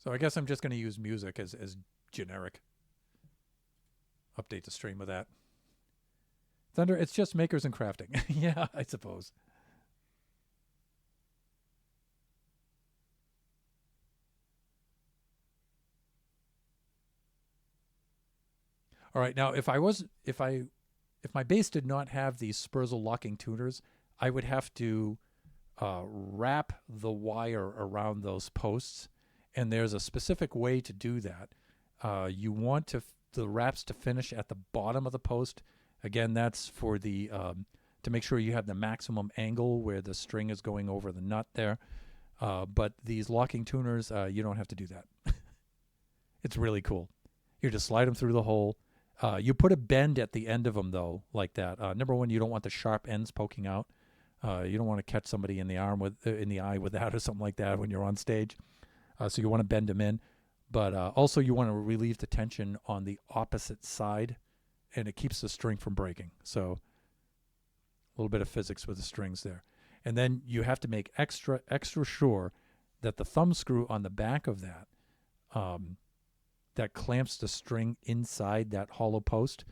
So I guess I'm just going to use music as generic. Update the stream with that. Thunder, it's just makers and crafting. Yeah, I suppose. All right, now if my bass did not have these Spurzle locking tuners, I would have to wrap the wire around those posts, and there's a specific way to do that. You want the wraps to finish at the bottom of the post. Again, that's for the to make sure you have the maximum angle where the string is going over the nut there. But these locking tuners, you don't have to do that. It's really cool. You just slide them through the hole. You put a bend at the end of them, though, like that. Number one, you don't want the sharp ends poking out. You don't want to catch somebody in the in the eye with that or something like that when you're on stage. So you want to bend them in, but also you want to relieve the tension on the opposite side, and it keeps the string from breaking. So a little bit of physics with the strings there. And then you have to make extra sure that the thumb screw on the back of that that clamps the string inside that hollow post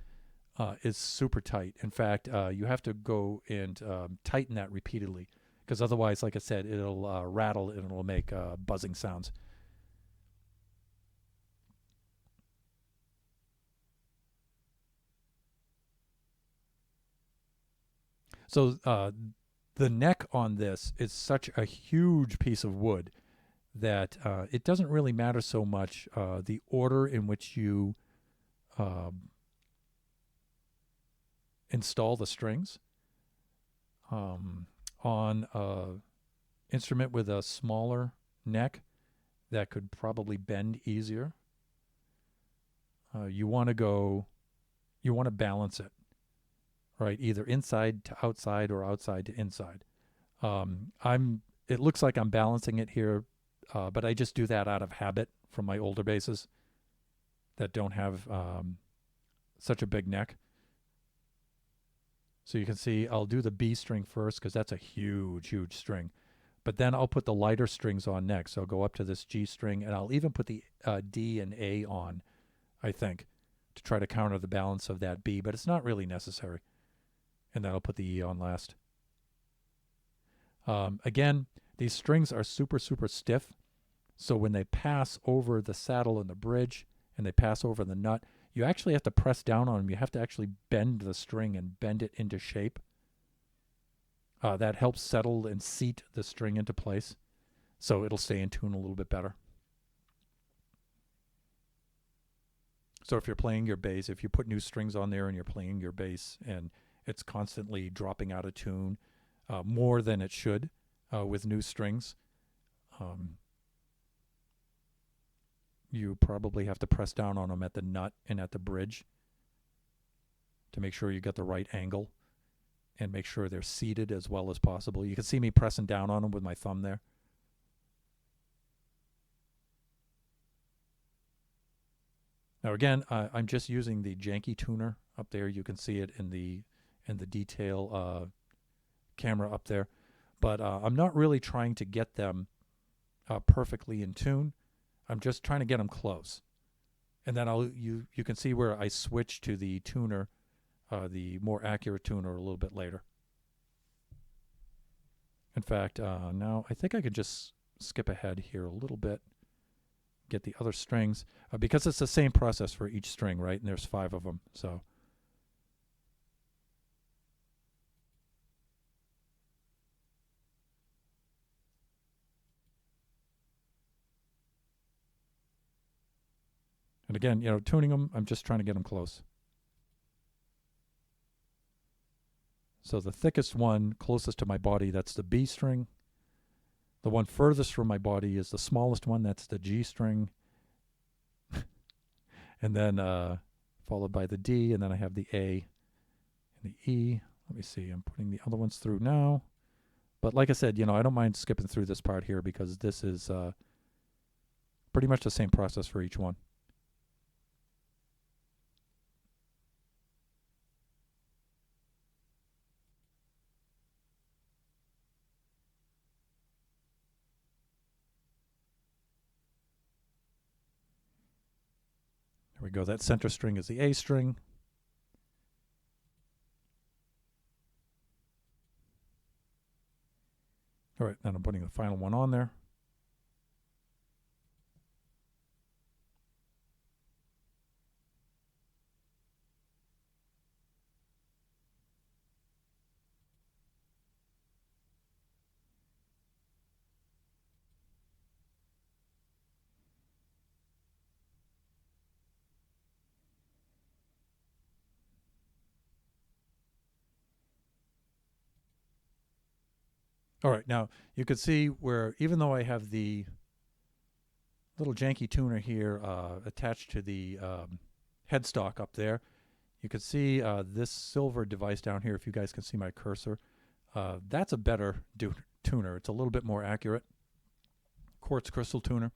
is super tight. In fact, you have to go and tighten that repeatedly, because otherwise, like I said, it'll rattle and it'll make buzzing sounds. So the neck on this is such a huge piece of wood that it doesn't really matter so much the order in which you install the strings. On an instrument with a smaller neck that could probably bend easier, you want to balance it, right? Either inside to outside or outside to inside. It looks like I'm balancing it here, but I just do that out of habit from my older basses that don't have such a big neck. So you can see I'll do the B string first because that's a huge, huge string. But then I'll put the lighter strings on next. So I'll go up to this G string, and I'll even put the D and A on, I think, to try to counter the balance of that B, but it's not really necessary. And then I'll put the E on last. Again, these strings are super, super stiff. So when they pass over the saddle and the bridge, and they pass over the nut, you actually have to press down on them. You have to actually bend the string and bend it into shape. That helps settle and seat the string into place, so it'll stay in tune a little bit better. So if you're playing your bass, if you put new strings on there and you're playing your bass and it's constantly dropping out of tune more than it should with new strings, you probably have to press down on them at the nut and at the bridge to make sure you got the right angle and make sure they're seated as well as possible. You can see me pressing down on them with my thumb there. Now again, I'm just using the Janky tuner up there. You can see it in the detail camera up there, but I'm not really trying to get them perfectly in tune. I'm just trying to get them close, and then you can see where I switch to the tuner, the more accurate tuner, a little bit later. In fact, now I think I could just skip ahead here a little bit. Get the other strings because it's the same process for each string, right? And there's 5 of them. So and again, tuning them, I'm just trying to get them close. So the thickest one closest to my body, that's the B string. The one furthest from my body is the smallest one. That's the G string. And then followed by the D, and then I have the A and the E. Let me see. I'm putting the other ones through now. But like I said, I don't mind skipping through this part here because this is pretty much the same process for each one. There we go. That center string is the A string. All right, then I'm putting the final one on there. All right, now you can see where even though I have the little janky tuner here attached to the headstock up there, you can see this silver device down here, if you guys can see my cursor, that's a better tuner. It's a little bit more accurate. Quartz crystal tuner.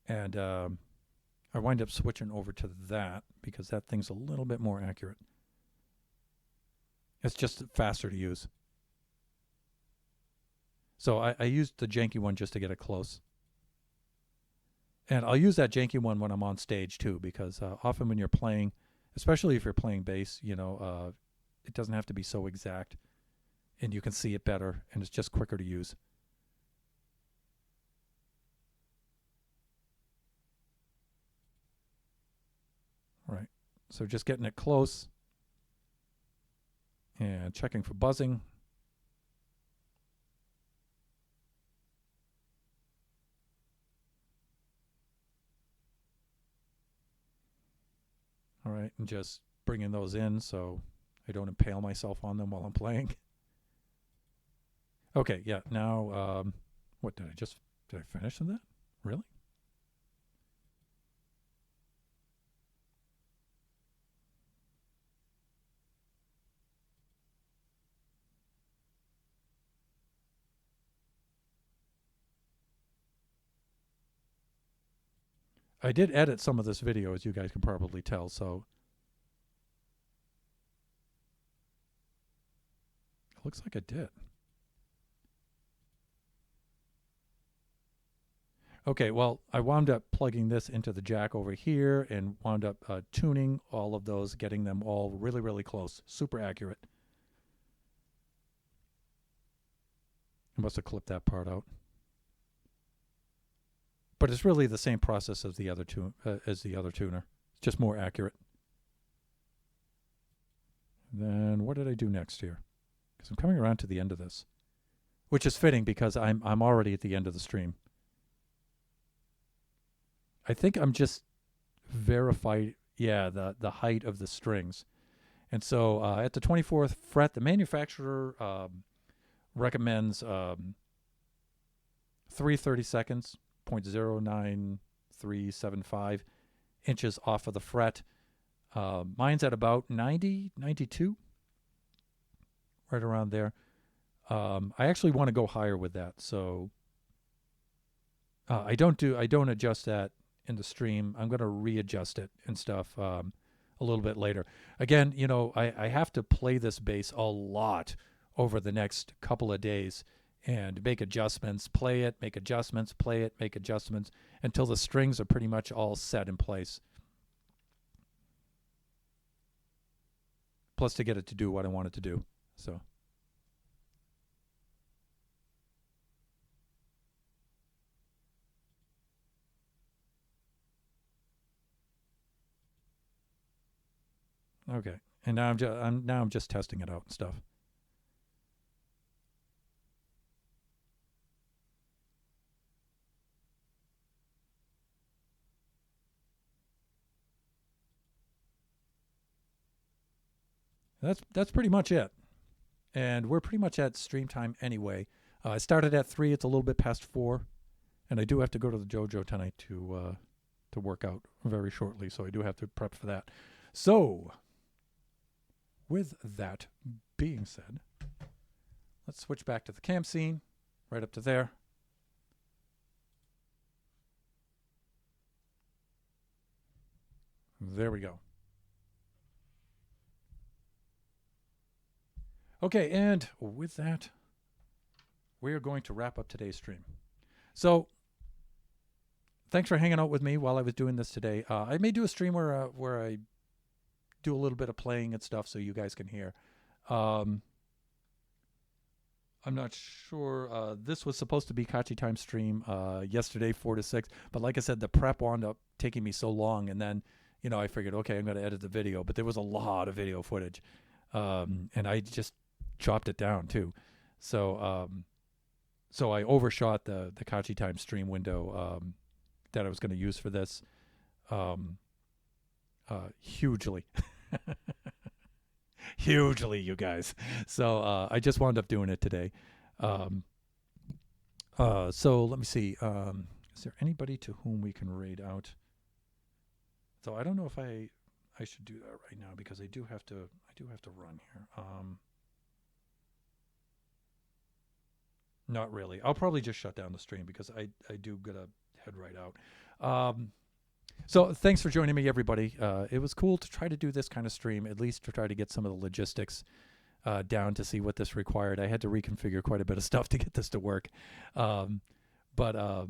And I wind up switching over to that because that thing's a little bit more accurate. It's just faster to use. So I used the janky one just to get it close. And I'll use that janky one when I'm on stage too, because often when you're playing, especially if you're playing bass, it doesn't have to be so exact, and you can see it better, and it's just quicker to use. All right, so just getting it close and checking for buzzing. All right, and just bringing those in so I don't impale myself on them while I'm playing. Okay, yeah, now, what did I finish that? Really? I did edit some of this video, as you guys can probably tell, so it looks like I did. Okay, well, I wound up plugging this into the jack over here and wound up tuning all of those, getting them all really, really close, super accurate. I must have clipped that part out. But it's really the same process as the other tuner. It's just more accurate. Then what did I do next here? Because I'm coming around to the end of this, which is fitting because I'm already at the end of the stream. I think I'm just the height of the strings. And so at the 24th fret, the manufacturer recommends 3/32, 0.09375 inches off of the fret. Mine's at about 90, 92, right around there. I actually want to go higher with that, so I don't adjust that in the stream. I'm going to readjust it and stuff a little bit later. Again, I have to play this bass a lot over the next couple of days and make adjustments, play it, make adjustments, play it, make adjustments until the strings are pretty much all set in place. Plus to get it to do what I want it to do. So. Okay. And now I'm just testing it out and stuff. That's pretty much it. And we're pretty much at stream time anyway. I started at 3. It's a little bit past 4. And I do have to go to the JoJo tonight to work out very shortly. So I do have to prep for that. So, with that being said, let's switch back to the cam scene. Right up to there. There we go. Okay, and with that, we are going to wrap up today's stream. So, thanks for hanging out with me while I was doing this today. I may do a stream where I do a little bit of playing and stuff so you guys can hear. I'm not sure. This was supposed to be Kachi Time stream yesterday, 4 to 6. But like I said, the prep wound up taking me so long. And then, I figured, okay, I'm going to edit the video. But there was a lot of video footage. And I just chopped it down too. So so I overshot the Kachi Time stream window that I was going to use for this hugely. Hugely, you guys. So I just wound up doing it today. So let me see. Is there anybody to whom we can raid out? So I don't know if I should do that right now because I do have to run here. Not really. I'll probably just shut down the stream because I do gotta head right out. So thanks for joining me, everybody. It was cool to try to do this kind of stream, at least to try to get some of the logistics down to see what this required. I had to reconfigure quite a bit of stuff to get this to work. But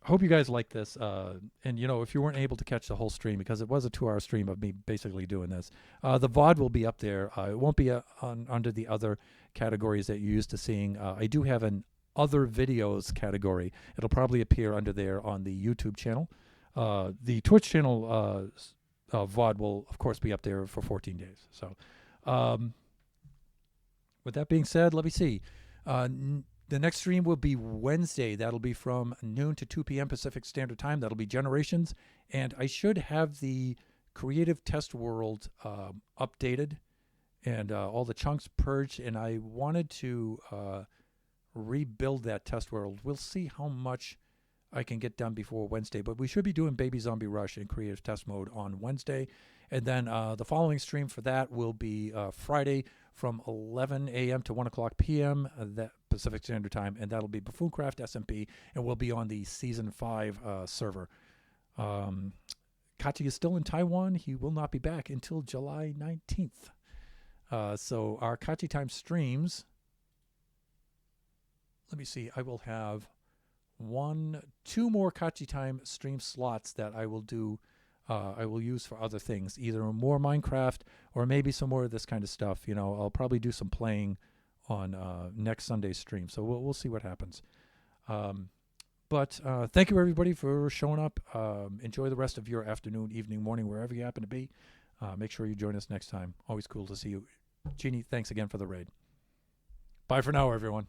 hope you guys like this. And, if you weren't able to catch the whole stream, because it was a 2-hour stream of me basically doing this, the VOD will be up there. It won't be under the other categories that you're used to seeing. I do have an other videos category. It'll probably appear under there on the YouTube channel. The Twitch channel VOD will, of course, be up there for 14 days. So with that being said, let me see. The next stream will be Wednesday. That'll be from noon to 2 p.m. Pacific Standard Time. That'll be Generations. And I should have the Creative Test World updated and all the chunks purged. And I wanted to rebuild that test world. We'll see how much I can get done before Wednesday. But we should be doing Baby Zombie Rush in Creative Test Mode on Wednesday. And then the following stream for that will be Friday from 11 a.m. to 1 o'clock p.m. That Pacific Standard Time, and that'll be Buffoon-Craft SMP, and we'll be on the Season 5 server. Kachi is still in Taiwan. He will not be back until July 19th. So our Kachi Time streams, let me see, I will have 2 more Kachi Time stream slots that I will do. I will use for other things, either more Minecraft or maybe some more of this kind of stuff. I'll probably do some playing on next Sunday's stream. So we'll see what happens. But thank you, everybody, for showing up. Enjoy the rest of your afternoon, evening, morning, wherever you happen to be. Make sure you join us next time. Always cool to see you. Jeannie, thanks again for the raid. Bye for now, everyone.